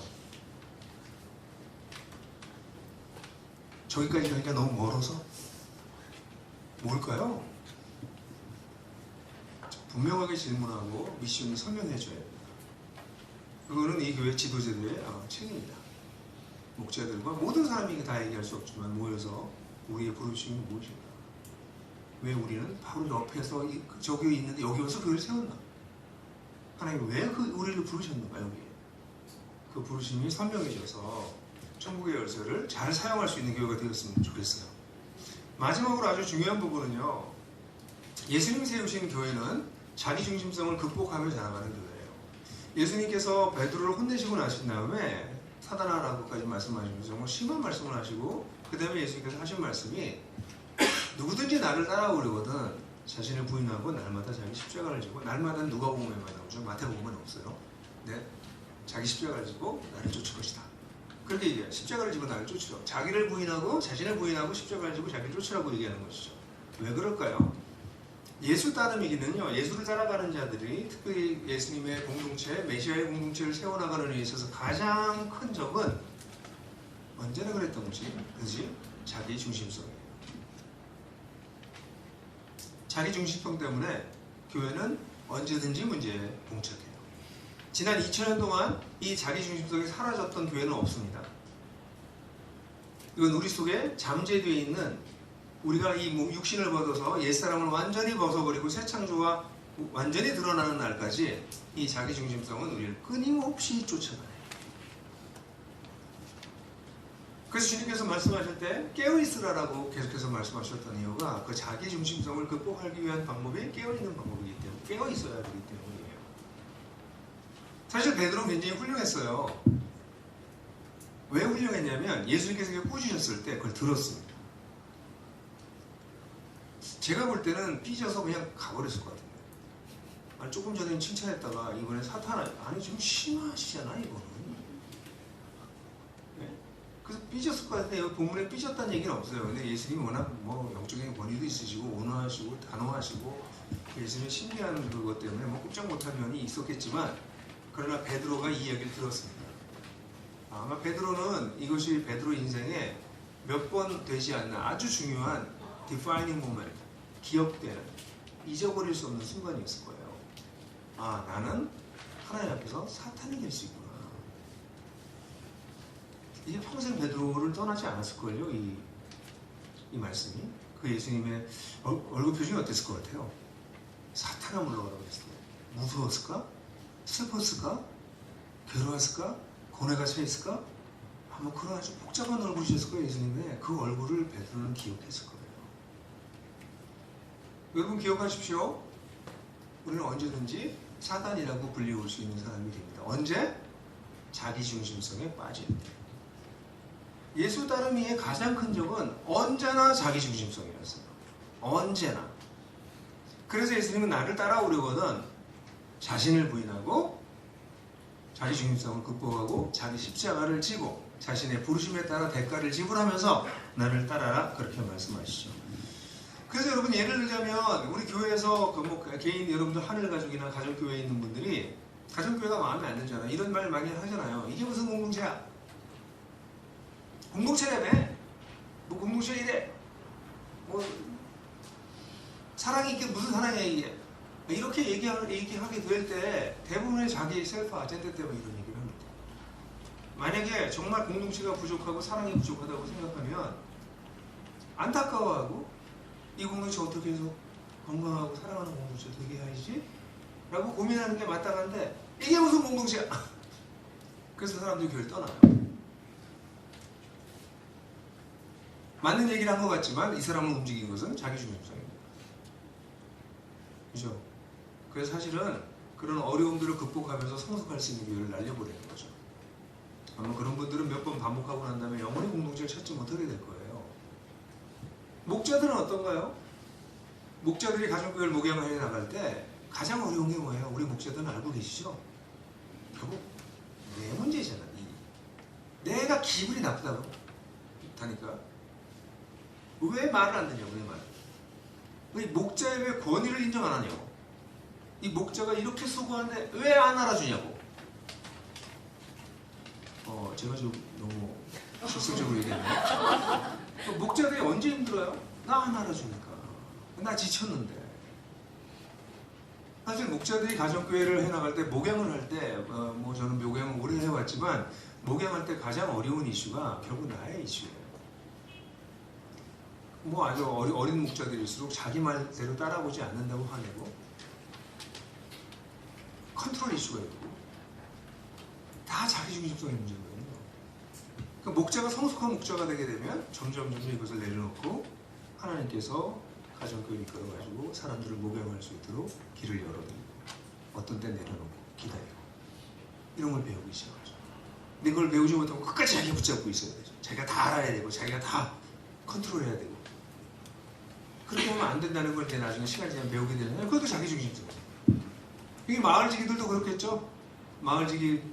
저기까지 가니까 너무 멀어서? 뭘까요? 분명하게 질문하고 미션을 설명해줘야 돼요. 그거는 이 교회 지도자들의 책임이다. 목자들과 모든 사람이 다 얘기할 수 없지만 모여서 우리의 부르심이 무엇인가? 왜 우리는 바로 옆에서 저기 있는데 여기 와서 교회를 세웠나? 하나님 왜 우리를 부르셨는가 여기? 그 부르심이 선명해져서 천국의 열쇠를 잘 사용할 수 있는 교회가 되었으면 좋겠어요. 마지막으로 아주 중요한 부분은요. 예수님이 세우신 교회는 자기중심성을 극복하며 자라가는 교회예요. 예수님께서 베드로를 혼내시고 나신 다음에 사단하라고까지 말씀하시면서 정말 심한 말씀을 하시고 그 다음에 예수님께서 하신 말씀이 누구든지 나를 따라오려거든 자신을 부인하고 날마다 자기 십자가를 지고 날마다 누가복음에만 나오죠. 마태복음은 없어요. 네, 자기 십자가를 지고 나를 쫓을 것이다. 그렇게 얘기해요. 십자가를 지고 나를 쫓으라. 자기를 부인하고 자신을 부인하고 십자가를 지고 자기를 쫓으라고 얘기하는 것이죠. 왜 그럴까요? 예수 따름이기는요. 예수를 따라가는 자들이 특별히 예수님의 공동체, 메시아의 공동체를 세워나가는 데 있어서 가장 큰 적은 언제나 그랬던 것이 그지? 자기 중심성이에요. 자기 중심성 때문에 교회는 언제든지 문제에 봉착해요. 지난 2000년 동안 이 자기 중심성이 사라졌던 교회는 없습니다. 이건 우리 속에 잠재되어 있는 우리가 이 육신을 벗어서 옛사람을 완전히 벗어버리고 새 창조가 완전히 드러나는 날까지 이 자기 중심성은 우리를 끊임없이 쫓아가요. 그래서 주님께서 말씀하실 때 깨어있으라라고 계속해서 말씀하셨던 이유가 그 자기 중심성을 극복하기 위한 방법이 깨어있는 방법이기 때문에 깨어있어야 되기 때문이에요. 사실 베드로는 굉장히 훌륭했어요. 왜 훌륭했냐면 예수님께서 꾸짖으셨을 때 그걸 들었습니다. 제가 볼 때는 삐져서 그냥 가버렸을 것 같은데. 아니, 조금 전에는 칭찬했다가 이번에 사탄 아니 좀 심하시잖아 이거는. 네? 그래서 삐졌을 것 같은데 여기 본문에 삐졌다는 얘기는 없어요. 근데 예수님이 워낙 뭐 영적인 권위도 있으시고 온화하시고 단호하시고 예수님의 신비한 그것 때문에 뭐 꼼짝 못한 면이 있었겠지만 그러나 베드로가 이 이야기를 들었습니다. 아마 베드로는 이것이 베드로 인생에 몇 번 되지 않는 아주 중요한 defining moment, 기억되는, 잊어버릴 수 없는 순간이었을 거예요. 아, 나는 하나님 앞에서 사탄이 될 수 있구나. 이게 평생 베드로를 떠나지 않았을걸요, 이 말씀이. 그 예수님의 얼굴 표정이 어땠을 것 같아요? 사탄아 물러가라고 했을 때 무서웠을까? 슬펐을까? 괴로웠을까? 고뇌가 차있을까? 아마 그런 아주 복잡한 얼굴이셨을 거예요, 예수님의. 그 얼굴을 베드로는 기억했을 거예요. 여러분 기억하십시오. 우리는 언제든지 사단이라고 불리울 수 있는 사람이 됩니다. 언제? 자기 중심성에 빠질 때. 예수 따르미의 가장 큰 적은 언제나 자기 중심성이었어요. 언제나. 그래서 예수님은 나를 따라오려거든 자신을 부인하고 자기 중심성을 극복하고 자기 십자가를 지고 자신의 부르심에 따라 대가를 지불하면서 나를 따라라 그렇게 말씀하시죠. 그래서 여러분 예를 들자면 우리 교회에서 개인 여러분들 하늘 가족이나 가정교회에 있는 분들이 가정교회가 마음에 안 들잖아요. 이런 말 많이 하잖아요. 이게 무슨 공동체야? 공동체라며? 뭐 공동체 이래? 뭐 사랑이 이게 무슨 사랑이야 이게? 이렇게 얘기하게 될 때 대부분의 자기 셀프 아젠다 때문에 이런 얘기를 합니다. 만약에 정말 공동체가 부족하고 사랑이 부족하다고 생각하면 안타까워하고 이 공동체 어떻게 해서 건강하고 사랑하는 공동체 되게 해야지? 라고 고민하는 게 마땅한데 이게 무슨 공동체야? 그래서 사람들이 교회를 떠나요. 맞는 얘기를 한 것 같지만 이 사람을 움직인 것은 자기중심성입니다. 그죠? 그래서 사실은 그런 어려움들을 극복하면서 성숙할 수 있는 교회를 날려버리는 거죠. 아마 그런 분들은 몇 번 반복하고 난 다음에 영원히 공동체를 찾지 못하게 될 거예요. 목자들은 어떤가요? 목자들이 가정교회를 목양을 해 나갈 때 가장 어려운 게 뭐예요? 우리 목자들은 알고 계시죠? 결국 내 문제잖아. 내가 기분이 나쁘다고 하니까 왜 말을 안 듣냐고. 왜 말? 이 목자의 왜 권위를 인정 안 하냐고. 이 목자가 이렇게 수고하는데 왜 안 알아주냐고. 제가 좀 너무 실질적으로 얘기했네요. 목자들이 언제 힘들어요? 나 안 알아주니까. 나 지쳤는데. 사실 목자들이 가정교회를 해나갈 때, 목양을 할 때, 뭐 저는 목양을 오래 해왔지만 목양할 때 가장 어려운 이슈가 결국 나의 이슈예요. 뭐 아주 어린 목자들일수록 자기 말대로 따라오지 않는다고 화내고 컨트롤 이슈가 있고 다 자기중심성의 문제거든요. 그러니까 목자가 성숙한 목자가 되게 되면 점점 이것을 내려놓고 하나님께서 가정교회를 이끌어가지고 사람들을 목양할 수 있도록 길을 열어드리고 어떤 때 내려놓고 기다리고 이런 걸 배우기 시작하죠. 근데 그걸 배우지 못하고 끝까지 자기가 붙잡고 있어야 되죠. 자기가 다 알아야 되고 자기가 다 컨트롤해야 되고 그렇게 하면 안 된다는 걸 이제 나중에 시간 지나면 배우게 되잖아요. 그것도 자기중심적이에요. 이게 마을지기들도 그렇겠죠. 마을지기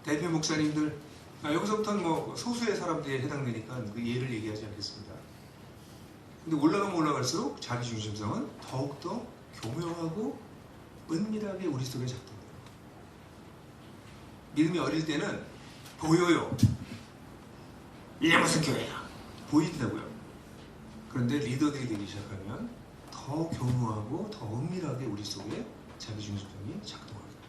대표 목사님들 여기서부터는 뭐 소수의 사람들에 해당되니까 그 예를 얘기하지 않겠습니다. 근데 올라가면 올라갈수록 자기중심성은 더욱더 교묘하고 은밀하게 우리 속에 작동해요. 믿음이 어릴 때는 보여요. 이게 무슨 교회야? 보인다고요. 그런데 리더들이 되기 시작하면 더 교묘하고 더 은밀하게 우리 속에 자기중심성이 작동하게 돼요.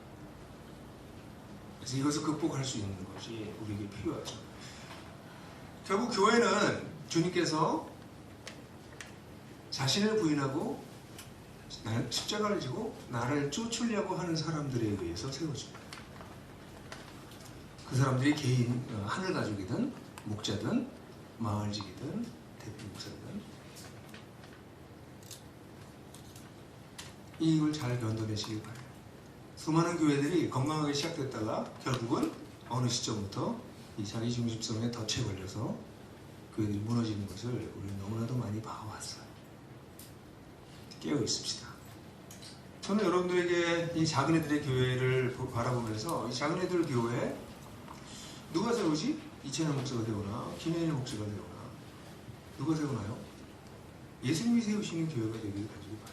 그래서 이것을 극복할 수 있는 것이 우리에게 필요하죠. 결국 교회는 주님께서 자신을 부인하고 십자가를 지고 나를 쫓으려고 하는 사람들에 의해서 세워집니다. 그 사람들이 개인 하늘 가족이든 목자든 마을직이든 대표 목사든 이걸 잘 견뎌내시길 바라요. 수많은 교회들이 건강하게 시작됐다가 결국은 어느 시점부터 이 자기중심성에 덫에 걸려서 교회들이 무너지는 것을 우리는 너무나도 많이 봐왔어요. 깨어 있읍시다. 저는 여러분들에게 이 작은 애들의 교회를 바라보면서 이 작은 애들 교회 누가 세우지? 이채널 목사가 되거나 김현일 목사가 되거나 누가 세우나요? 예수님이 세우시는 교회가 되길 가지고 봐요.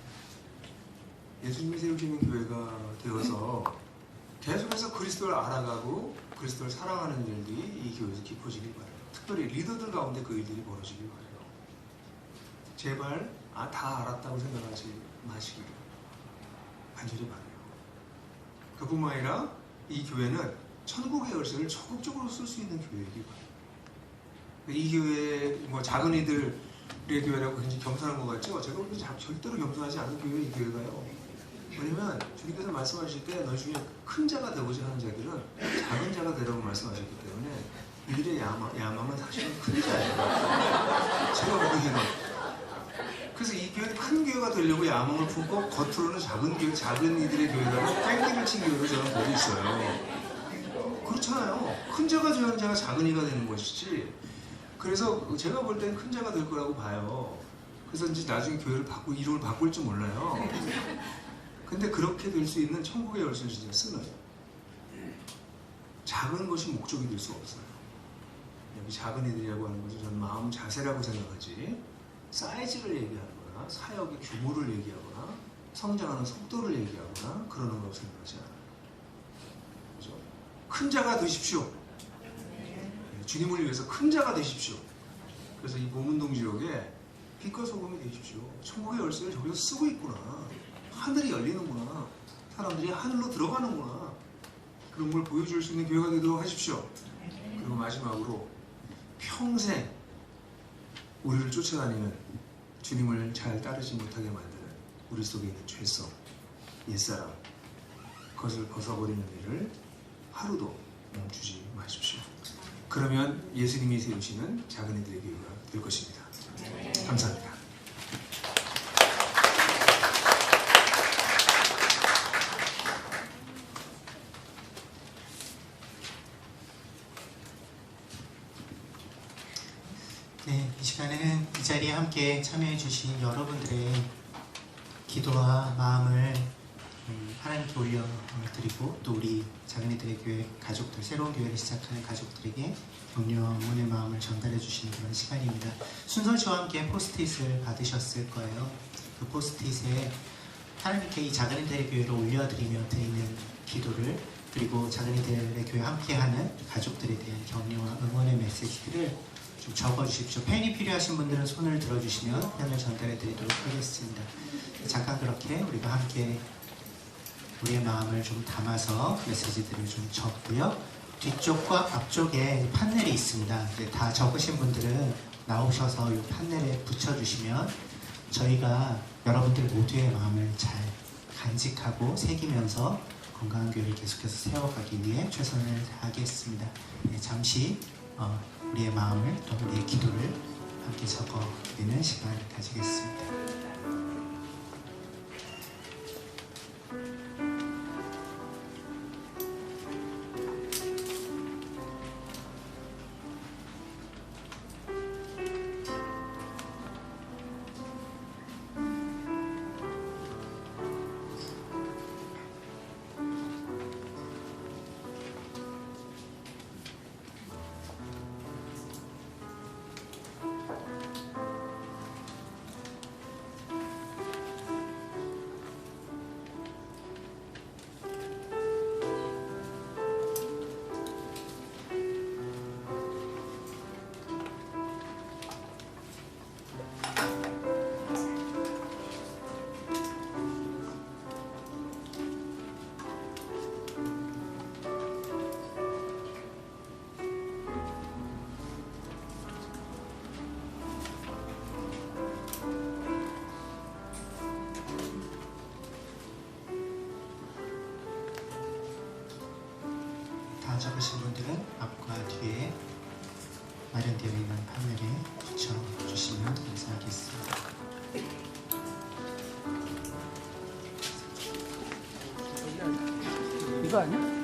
예수님이 세우시는 교회가 되어서 계속해서 그리스도를 알아가고 그리스도를 사랑하는 일들이 이 교회에서 깊어지길 바라요. 특별히 리더들 가운데 그 일들이 벌어지길 바라요. 제발 다 알았다고 생각하지 마시길 간절히 바라요. 그뿐만 아니라 이 교회는 천국의 열쇠를 적극적으로 쓸 수 있는 교회이길 바라요. 이 교회 뭐 작은 이들의 교회라고 굉장히 겸손한 것 같죠? 제가 보기엔 절대로 겸손하지 않은 교회 이 교회가요. 왜냐면 주님께서 말씀하실 때 너희 중에 큰 자가 되고자 하는 자들은 작은 자가 되라고 말씀하셨기 때문에 이들의 야망은 사실은 큰 자예요. 제가 보기에는. 그래서 이 교회 큰 교회가 되려고 야망을 품고 겉으로는 작은 교회, 작은 이들의 교회라고 뺑기를 친 교회로 저는 보고 있어요. 그렇잖아요. 큰 자가 되는 자가 작은 이가 되는 것이지. 그래서 제가 볼 때는 큰 자가 될 거라고 봐요. 그래서 이제 나중에 교회를 이름을 바꿀 줄 몰라요. 근데 그렇게 될 수 있는 천국의 열쇠를 진짜 쓰는 작은 것이 목적이 될 수 없어요. 여기 작은 이들이라고 하는 것은 저는 마음 자세라고 생각하지 사이즈를 얘기하거나 사역의 규모를 얘기하거나 성장하는 속도를 얘기하거나 그러는 거라고 생각하지 않아요. 그죠? 큰 자가 되십시오. 주님을 위해서 큰 자가 되십시오. 그래서 이 보문동 지역에 빛과 소금이 되십시오. 천국의 열쇠를 저기서 쓰고 있구나. 하늘이 열리는구나. 사람들이 하늘로 들어가는구나. 그런 걸 보여줄 수 있는 교회가 되도록 하십시오. 그리고 마지막으로 평생 우리를 쫓아다니는 주님을 잘 따르지 못하게 만드는 우리 속에 있는 죄성, 옛사람 그것을 벗어버리는 일을 하루도 멈추지 마십시오. 그러면 예수님이 세우시는 작은 이들의 교회가 될 것입니다. 감사합니다. 네, 이 시간에는 이 자리에 함께 참여해 주신 여러분들의 기도와 마음을 하나님께 올려드리고 또 우리 작은이들의 교회 가족들, 새로운 교회를 시작하는 가족들에게 격려와 응원의 마음을 전달해 주시는 그런 시간입니다. 순서 저와 함께 포스트잇을 받으셨을 거예요. 그 포스트잇에 하나님께 이 작은이들의 교회를 올려드리며 드리는 기도를, 그리고 작은이들의 교회 함께하는 가족들에 대한 격려와 응원의 메시지들을 좀 적어주십시오. 펜이 필요하신 분들은 손을 들어주시면 펜을 전달해 드리도록 하겠습니다. 잠깐 그렇게 우리가 함께 우리의 마음을 좀 담아서 메시지들을 좀 적고요. 뒤쪽과 앞쪽에 판넬이 있습니다. 다 적으신 분들은 나오셔서 이 판넬에 붙여주시면 저희가 여러분들 모두의 마음을 잘 간직하고 새기면서 건강한 교회를 계속해서 세워가기 위해 최선을 다하겠습니다. 네, 잠시 우리의 마음을 또 우리의 기도를 함께 적어드리는 시간을 가지겠습니다. 적으신 분들은 앞과 뒤에 마련되어 있는 판넬에 붙여주시면 감사하겠습니다. 이거 아니야?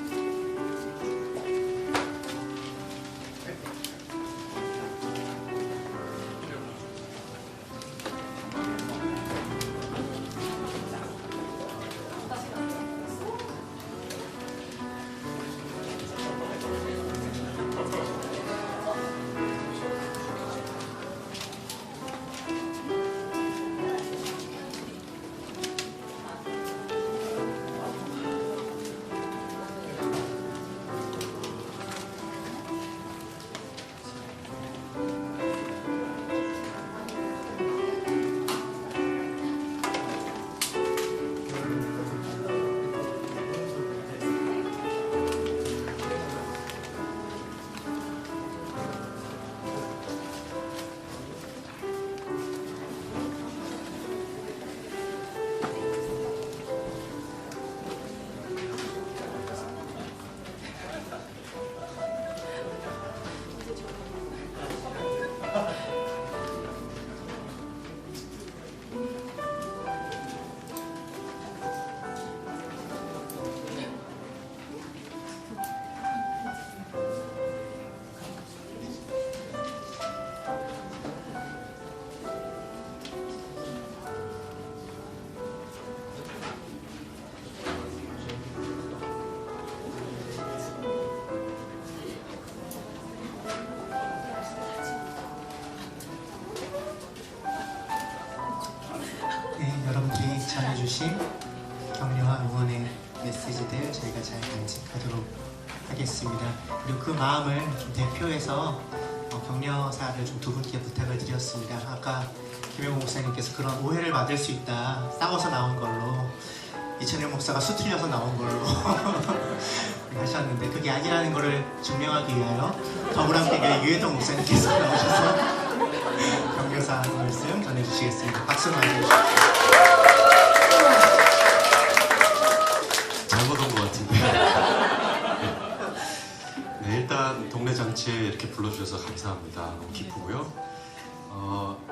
여러분들이 전해주신 격려와 응원의 메시지들 저희가 잘 간직하도록 하겠습니다. 그리고 그 마음을 좀 대표해서 격려사를 좀 두 분께 부탁을 드렸습니다. 아까 김영호 목사님께서 그런 오해를 받을 수 있다, 싸워서 나온 걸로, 이천영 목사가 수틀려서 나온 걸로 하셨는데 그게 아니라는 것을 증명하기 위하여 더불어함께 유해동 목사님께서 나오셔서 격려사 말씀 전해주시겠습니다. 박수 많이 주십시오. 잘못 온 것 같아요. 불러주셔서 감사합니다. 너무 기쁘고요.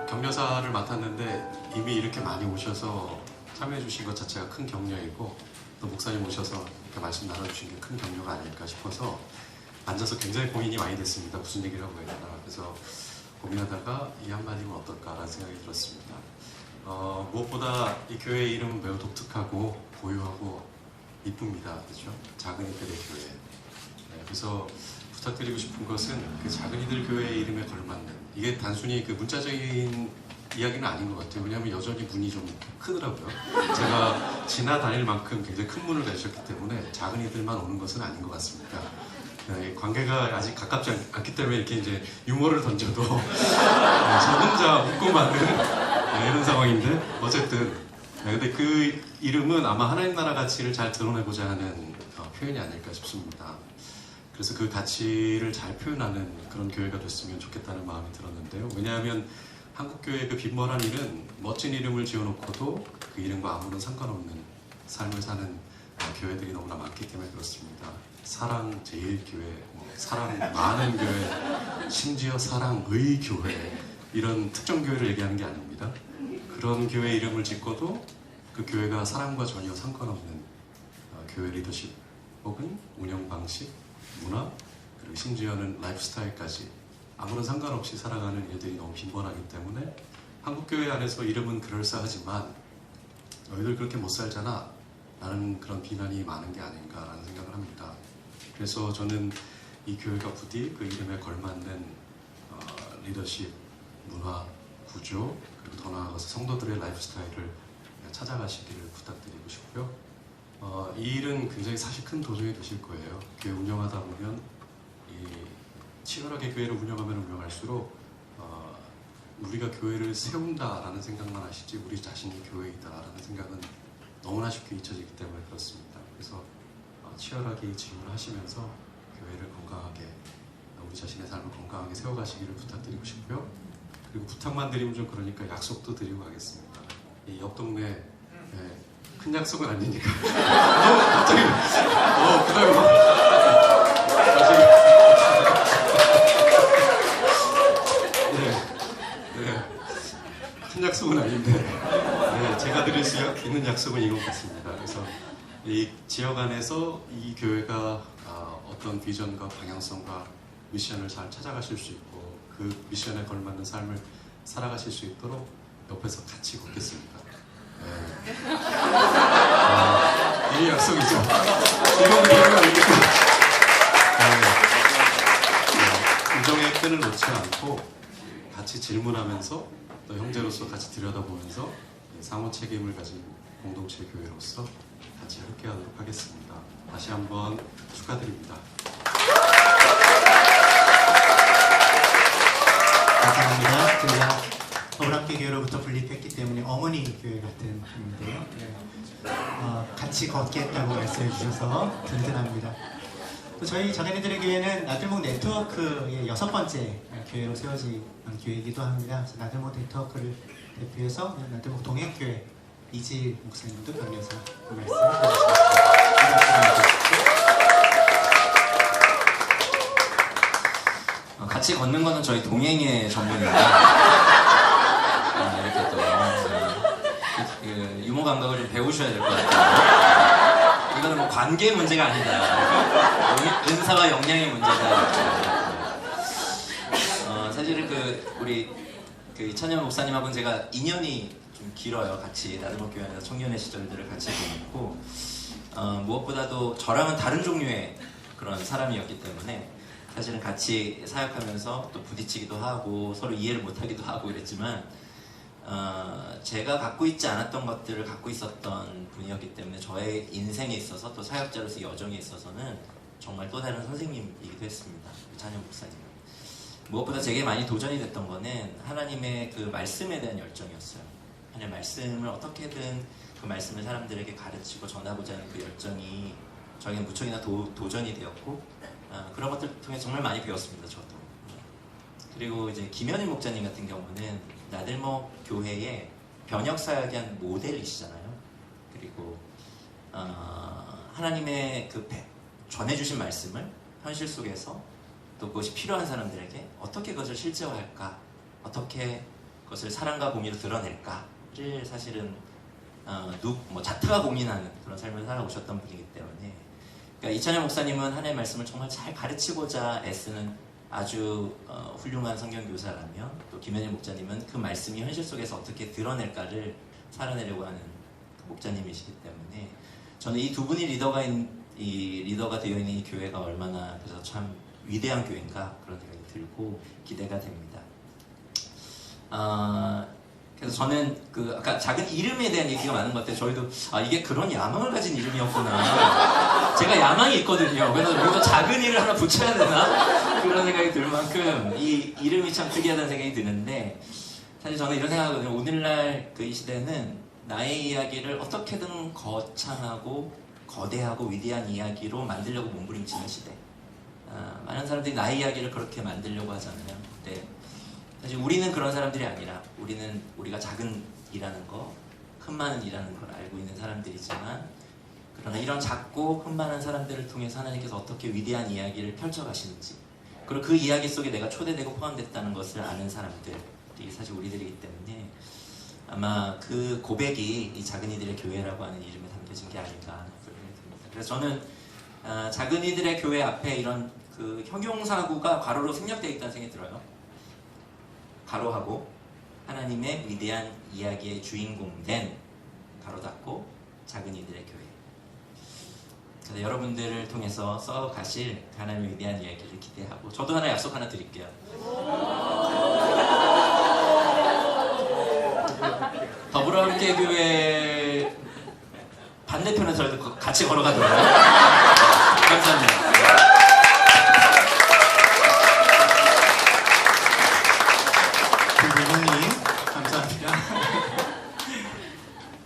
격려사를 맡았는데 이미 이렇게 많이 오셔서 참여해주신 것 자체가 큰 격려이고 또 목사님 오셔서 이렇게 말씀 나눠주신 게 큰 격려가 아닐까 싶어서 앉아서 굉장히 고민이 많이 됐습니다. 무슨 얘기를 하고 해야 되나. 그래서 고민하다가 이 한마디면 어떨까라는 생각이 들었습니다. 무엇보다 이 교회 이름은 매우 독특하고 고유하고 이쁩니다. 그렇죠? 작은 이들의 교회. 네, 그래서 부탁드리고 싶은 것은 그 작은 이들 교회의 이름에 걸맞는, 이게 단순히 그 문자적인 이야기는 아닌 것 같아요. 왜냐하면 여전히 문이 좀 크더라고요. 제가 지나다닐 만큼 굉장히 큰 문을 가지셨기 때문에 작은 이들만 오는 것은 아닌 것 같습니다. 네, 관계가 아직 가깝지 않기 때문에 이렇게 이제 유머를 던져도 저 혼자 웃고 마는 이런 상황인데 어쨌든 근데 그 이름은 아마 하나님 나라 가치를 잘 드러내고자 하는 표현이 아닐까 싶습니다. 그래서 그 가치를 잘 표현하는 그런 교회가 됐으면 좋겠다는 마음이 들었는데요. 왜냐하면 한국교회의 그 빈번한 일은 멋진 이름을 지어놓고도 그 이름과 아무런 상관없는 삶을 사는 교회들이 너무나 많기 때문에 그렇습니다. 사랑 제일교회, 사랑 많은 교회, 심지어 사랑의 교회, 이런 특정 교회를 얘기하는 게 아닙니다. 그런 교회 이름을 짓고도 그 교회가 사랑과 전혀 상관없는 교회 리더십 혹은 운영 방식, 문화, 그리고 심지어는 라이프 스타일까지 아무런 상관없이 살아가는 일들이 너무 빈번하기 때문에 한국교회 안에서 이름은 그럴싸하지만 너희들 그렇게 못 살잖아 라는 그런 비난이 많은 게 아닌가라는 생각을 합니다. 그래서 저는 이 교회가 부디 그 이름에 걸맞는 리더십, 문화, 구조, 그리고 더 나아가서 성도들의 라이프 스타일을 찾아가시기를 부탁드리고 싶고요. 이 일은 굉장히 사실 큰 도전이 되실 거예요. 교회 운영하다 보면 치열하게 교회를 운영할수록 우리가 교회를 세운다라는 생각만 하시지 우리 자신이 교회이다라는 생각은 너무나 쉽게 잊혀지기 때문에 그렇습니다. 그래서 치열하게 질문하시면서 교회를 건강하게, 우리 자신의 삶을 건강하게 세워가시기를 부탁드리고 싶고요. 그리고 부탁만 드리면 좀 그러니까 약속도 드리고 가겠습니다. 이 옆 동네 큰 약속은 아니니까 갑자기 그다음에 큰 약속은 아닌데 제가 드릴 수 있는 약속은 이것 같습니다. 그래서 이 지역 안에서 이 교회가 어떤 비전과 방향성과 미션을 잘 찾아가실 수 있고 그 미션에 걸맞는 삶을 살아가실 수 있도록 옆에서 같이 걷겠습니다. 이 약속이죠. 이건 그런 아니겠죠. 우정의 끈을 놓지 않고 같이 질문하면서 또 형제로서 같이 들여다보면서 상호 책임을 가진 공동체 교회로서 같이 함께하도록 하겠습니다. 다시 한번 축하드립니다. 감사합니다. 저희가 더불함께 교회로부터 분립했기 때문에 어머니 교회 같은 분인데요. 같이 걷겠다고 말씀해 주셔서 든든합니다. 또 저희 전해드릴 교회는 나들목 네트워크의 6번째 교회로 세워진 교회이기도 합니다. 그래서 나들목 네트워크를 대표해서 나들목 동행교회 이지일 목사님도 격려사 말씀해 주셨습니다. 같이 걷는 거는 저희 동행의 전문입니다. 이렇게 또 유머 감각을 좀 배우셔야 될 것 같아요. 이거는 뭐 관계 문제가 아니다. 은사와 역량의 문제다. 사실은 우리 이찬현 목사님하고는 제가 인연이 좀 길어요. 같이 나들목 교회 안에서 청년의 시절들을 같이 보냈고 무엇보다도 저랑은 다른 종류의 그런 사람이었기 때문에 사실은 같이 사역하면서 또 부딪히기도 하고 서로 이해를 못하기도 하고 이랬지만 제가 갖고 있지 않았던 것들을 갖고 있었던 분이었기 때문에 저의 인생에 있어서 또 사역자로서 여정에 있어서는 정말 또 다른 선생님이기도 했습니다. 찬현 목사님. 무엇보다 제게 많이 도전이 됐던 거는 하나님의 그 말씀에 대한 열정이었어요. 하나님의 말씀을 어떻게든 그 말씀을 사람들에게 가르치고 전하고자 하는 그 열정이 저에게는 무척이나 도전이 되었고 그런 것들 통해 정말 많이 배웠습니다. 저도. 그리고 이제 김현일 목사님 같은 경우는 나들목 교회의 변혁 사역의 한 모델이시잖아요. 그리고 하나님의 그 전해주신 말씀을 현실 속에서 또 그것이 필요한 사람들에게 어떻게 그것을 실제화할까, 어떻게 그것을 사랑과 공의로 드러낼까를 사실은 자타가 고민하는 그런 삶을 살아오셨던 분이기 때문에, 그러니까 이찬영 목사님은 하나님의 말씀을 정말 잘 가르치고자 애쓰는 아주 훌륭한 성경교사라면, 또 김현일 목사님은 그 말씀이 현실 속에서 어떻게 드러낼까를 살아내려고 하는 그 목자님이시기 때문에, 저는 이 두 분이 리더가 되어 있는 이 교회가 얼마나 그래서 참 위대한 교회인가 그런 생각이 들고 기대가 됩니다. 그래서 저는 아까 작은 이름에 대한 얘기가 많은 것 같아요. 저희도 이게 그런 야망을 가진 이름이었구나. 제가 야망이 있거든요. 그래서 여기서 작은 이를 하나 붙여야 되나? 그런 생각이 들 만큼 이 이름이 참 특이하다는 생각이 드는데, 사실 저는 이런 생각하거든요. 오늘날 이 시대는 나의 이야기를 어떻게든 거창하고 거대하고 위대한 이야기로 만들려고 몸부림치는 시대. 많은 사람들이 나의 이야기를 그렇게 만들려고 하잖아요. 근데 사실 우리는 그런 사람들이 아니라, 우리가 작은 이라는 거, 흠많은 이라는 걸 알고 있는 사람들이지만, 그러나 이런 작고 흠많은 사람들을 통해서 하나님께서 어떻게 위대한 이야기를 펼쳐가시는지, 그리고 그 이야기 속에 내가 초대되고 포함됐다는 것을 아는 사람들이 사실 우리들이기 때문에, 아마 그 고백이 이 작은 이들의 교회라고 하는 이름에 담겨진 게 아닌가 하는 생각이 듭니다. 그래서 저는 작은 이들의 교회 앞에 이런 그 형용사구가 괄호로 생략되어 있다는 생각이 들어요. 가로하고 하나님의 위대한 이야기의 주인공 된 가로 닫고 작은 이들의 교회. 그래서 여러분들을 통해서 써가실 하나님의 위대한 이야기를 기대하고, 저도 하나 약속 하나 드릴게요. 더불어함께 교회 반대편에서 저희도 같이 걸어가도록 감사합니다. 감사합니다.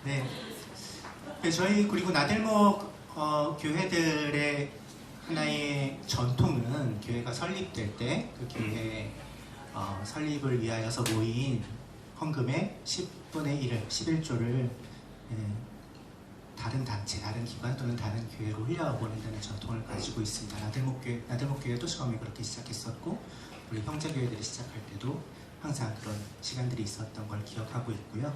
네. 저희 그리고 나들목 교회들의 하나의 전통은, 교회가 설립될 때 그 교회 설립을 위하여서 모인 헌금의 10분의 1을, 11조를 다른 단체, 다른 기관 또는 다른 교회로 흘려보낸다는 전통을 가지고 있습니다. 나들목 교회도 처음에 그렇게 시작했었고, 우리 형제교회들이 시작할 때도 항상 그런 시간들이 있었던 걸 기억하고 있고요.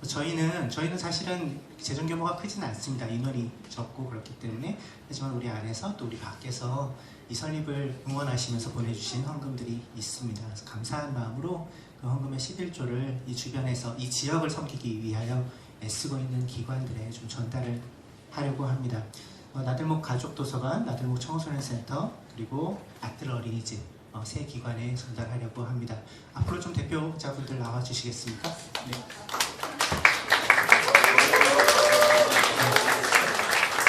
저희는 사실은 재정 규모가 크진 않습니다. 인원이 적고 그렇기 때문에. 하지만 우리 안에서 또 우리 밖에서 이 설립을 응원하시면서 보내주신 헌금들이 있습니다. 그래서 감사한 마음으로 그 헌금의 11조를 이 주변에서 이 지역을 섬기기 위하여 애쓰고 있는 기관들에 좀 전달을 하려고 합니다. 나들목 가족도서관, 나들목 청소년센터, 그리고 아뜰 어린이집 세 기관에 전달하려고 합니다. 앞으로 좀 대표자분들 나와주시겠습니까? 네.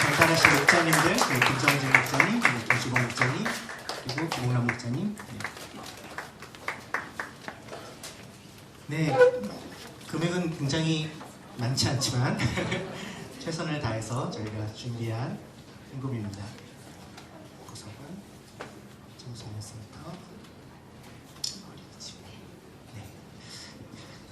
전달하신 목자님들, 김정진 목자님, 김주봉 목자님, 그리고 김홍남 목자님. 네, 금액은 굉장히 많지 않지만 최선을 다해서 저희가 준비한 헌금입니다. 도서관, 청소년센터, 어린이집. 네.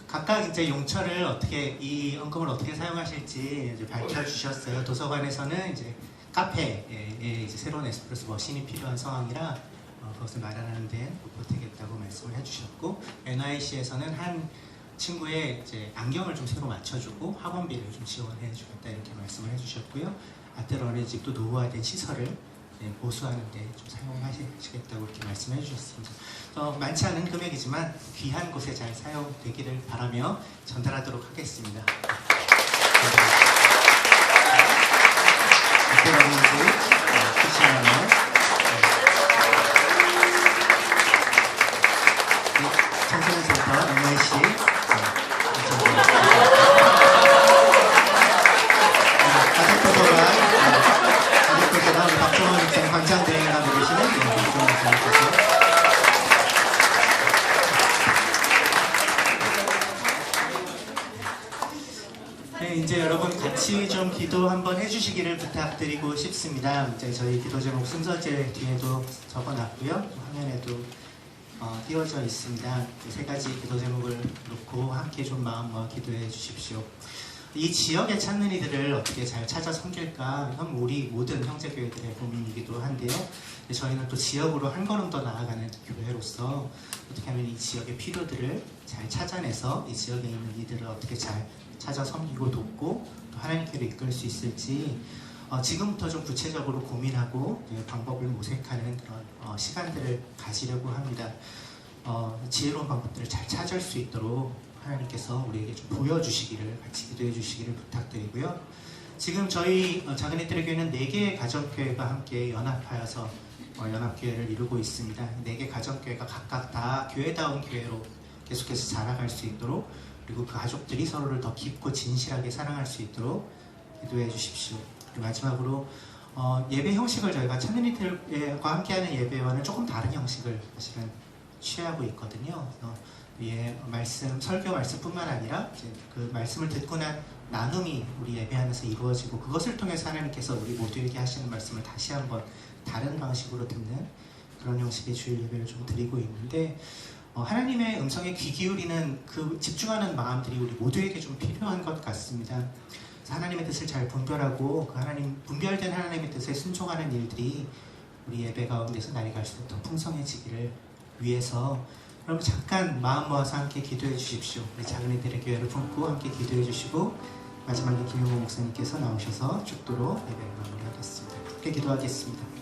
각각 이제 용처를 이 헌금을 어떻게 사용하실지 이제 밝혀주셨어요. 도서관에서는 이제 카페에 이제 새로운 에스프레소 머신이 필요한 상황이라 그것을 마련하는 데 보태겠다고 말씀을 해주셨고, NYC에서는 한 친구의 이제 안경을 좀 새로 맞춰주고 학원비를 좀 지원해 주겠다 이렇게 말씀을 해주셨고요. 아뜰 어린이집도 노후화된 시설을 보수하는 데 좀 사용하시겠다고 이렇게 말씀해 주셨습니다. 많지 않은 금액이지만 귀한 곳에 잘 사용되기를 바라며 전달하도록 하겠습니다. 아뜰 어린이집 70만 원. 청소년센터 NYC 가족도서관 우리 박정원 목사님 관장대행하고 계시는 박정원 목사님께서 네, 이제 여러분 같이 좀 기도 한번 해주시기를 부탁드리고 싶습니다. 이제 저희 기도 제목 순서제 뒤에도 적어놨고요. 화면에도 띄워져 있습니다. 세 가지 기도 제목을 놓고 함께 좀 마음 모아 기도해 주십시오. 이 지역에 찾는 이들을 어떻게 잘 찾아 섬길까? 이건 우리 모든 형제교회들의 고민이기도 한데요. 저희는 또 지역으로 한 걸음 더 나아가는 교회로서 어떻게 하면 이 지역의 필요들을 잘 찾아내서 이 지역에 있는 이들을 어떻게 잘 찾아 섬기고 돕고 또 하나님께로 이끌 수 있을지 지금부터 좀 구체적으로 고민하고 방법을 모색하는 그런 시간들을 가지려고 합니다. 지혜로운 방법들을 잘 찾을 수 있도록 하나님께서 우리에게 좀 보여주시기를, 같이 기도해 주시기를 부탁드리고요. 지금 저희 작은이들의 교회는 4개의 가정교회가 함께 연합하여서 연합교회를 이루고 있습니다. 4개 가정교회가 각각 다 교회다운 교회로 계속해서 자라갈 수 있도록, 그리고 그 가족들이 서로를 더 깊고 진실하게 사랑할 수 있도록 기도해 주십시오. 그리고 마지막으로 예배 형식을 저희가 찬양이들과 함께하는 예배와는 조금 다른 형식을 사실은 취하고 있거든요. 설교 말씀뿐만 아니라 이제 그 말씀을 듣고 난 나눔이 우리 예배하면서 이루어지고, 그것을 통해서 하나님께서 우리 모두에게 하시는 말씀을 다시 한번 다른 방식으로 듣는 그런 형식의 주일 예배를 좀 드리고 있는데, 하나님의 음성에 귀 기울이는 그 집중하는 마음들이 우리 모두에게 좀 필요한 것 같습니다. 그래서 하나님의 뜻을 잘 분별하고 그 분별된 하나님의 뜻에 순종하는 일들이 우리 예배 가운데서 날이 갈수록 더 풍성해지기를 위해서, 여러분 잠깐 마음 모아서 함께 기도해 주십시오. 우리 작은이들의 교회를 품고 함께 기도해 주시고, 마지막에 김용호 목사님께서 나오셔서 축도로 예배를 마무리하겠습니다. 함께 기도하겠습니다.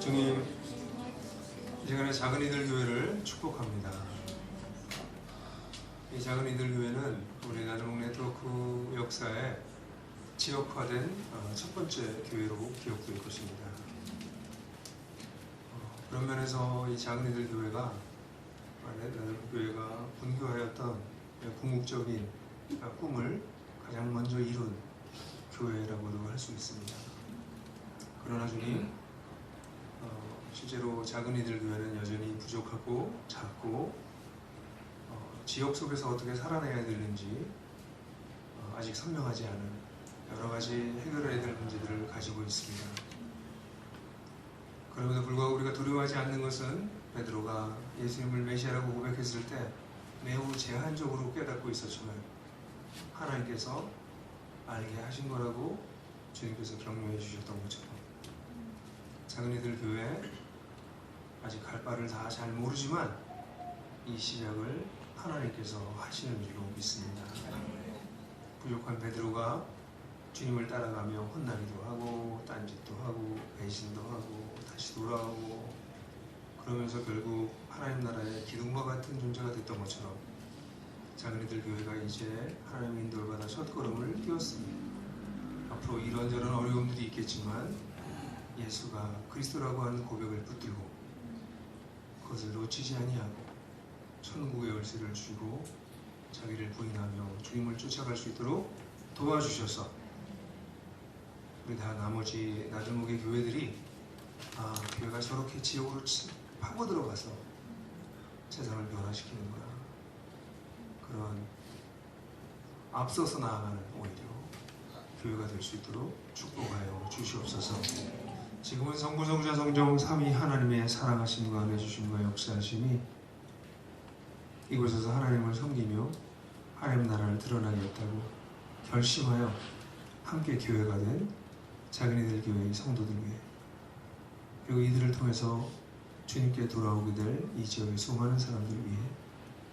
주님, 이 시간에 작은이들 교회를 축복합니다. 이 작은이들 교회는 우리 나눔 네트워크 역사에 지역화된 첫 번째 교회로 기억될 것입니다. 그런 면에서 이 작은이들 교회가 나눔 교회가 분교하였던 궁극적인 꿈을 가장 먼저 이룬 교회라고도 할 수 있습니다. 그러나 주님, 실제로 작은이들 교회는 여전히 부족하고 작고 지역 속에서 어떻게 살아내야 되는지 아직 선명하지 않은 여러 가지 해결해야 될 문제들을 가지고 있습니다. 그럼에도 불구하고 우리가 두려워하지 않는 것은 베드로가 예수님을 메시아라고 고백했을 때 매우 제한적으로 깨닫고 있었지만 하나님께서 알게 하신 거라고 주님께서 격려해 주셨던 것처럼, 작은이들 교회 아직 갈 바를 다 잘 모르지만 이 시작을 하나님께서 하시는 줄로 믿습니다. 부족한 베드로가 주님을 따라가며 혼나기도 하고 딴짓도 하고 배신도 하고 다시 돌아오고, 그러면서 결국 하나님 나라의 기둥과 같은 존재가 됐던 것처럼 작은이들 교회가 이제 하나님의 인도를 받아 첫걸음을 띄웠습니다. 앞으로 이런저런 어려움들이 있겠지만 예수가 그리스도라고 하는 고백을 붙들고 그것을 놓치지 아니하고 천국의 열쇠를 쥐고 자기를 부인하며 주님을 쫓아갈 수 있도록 도와주셔서 우리 다 나머지 나들목의 교회들이 교회가 저렇게 지역으로 파고 들어가서 세상을 변화시키는구나, 그런 앞서서 나아가는 오히려 교회가 될 수 있도록 축복하여 주시옵소서. 지금은 성부, 성자, 성령 삼위 하나님의 사랑하심과 은혜 주심과 역사하심이 이곳에서 하나님을 섬기며 하나님 나라를 드러나겠다고 결심하여 함께 교회가 된 자기네들 교회의 성도들 위해, 그리고 이들을 통해서 주님께 돌아오게 될 이 지역의 수많은 사람들 위해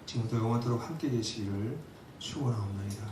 지금부터 영원토록 함께 계시기를 축원하옵나이다.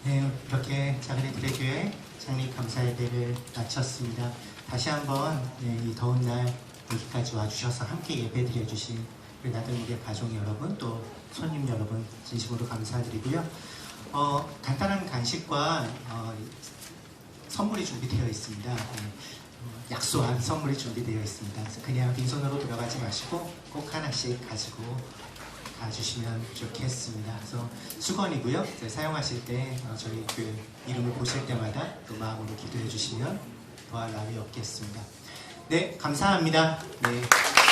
네, 이렇게 자그네들의 교회 창립 감사 예배를 마쳤습니다. 다시 한번 이 더운 날 여기까지 와주셔서 함께 예배드려 주신 우리 나들목의 가족 여러분, 또 손님 여러분 진심으로 감사드리고요. 간단한 간식과 선물이 준비되어 있습니다. 약소한 선물이 준비되어 있습니다. 그래서 그냥 빈손으로 들어가지 마시고 꼭 하나씩 가지고 가주시면 좋겠습니다. 그래서 수건이고요. 사용하실 때 저희 교회 이름을 보실 때마다 또 마음으로 기도해 주시면 더할 나위 없겠습니다. 네, 감사합니다. 네.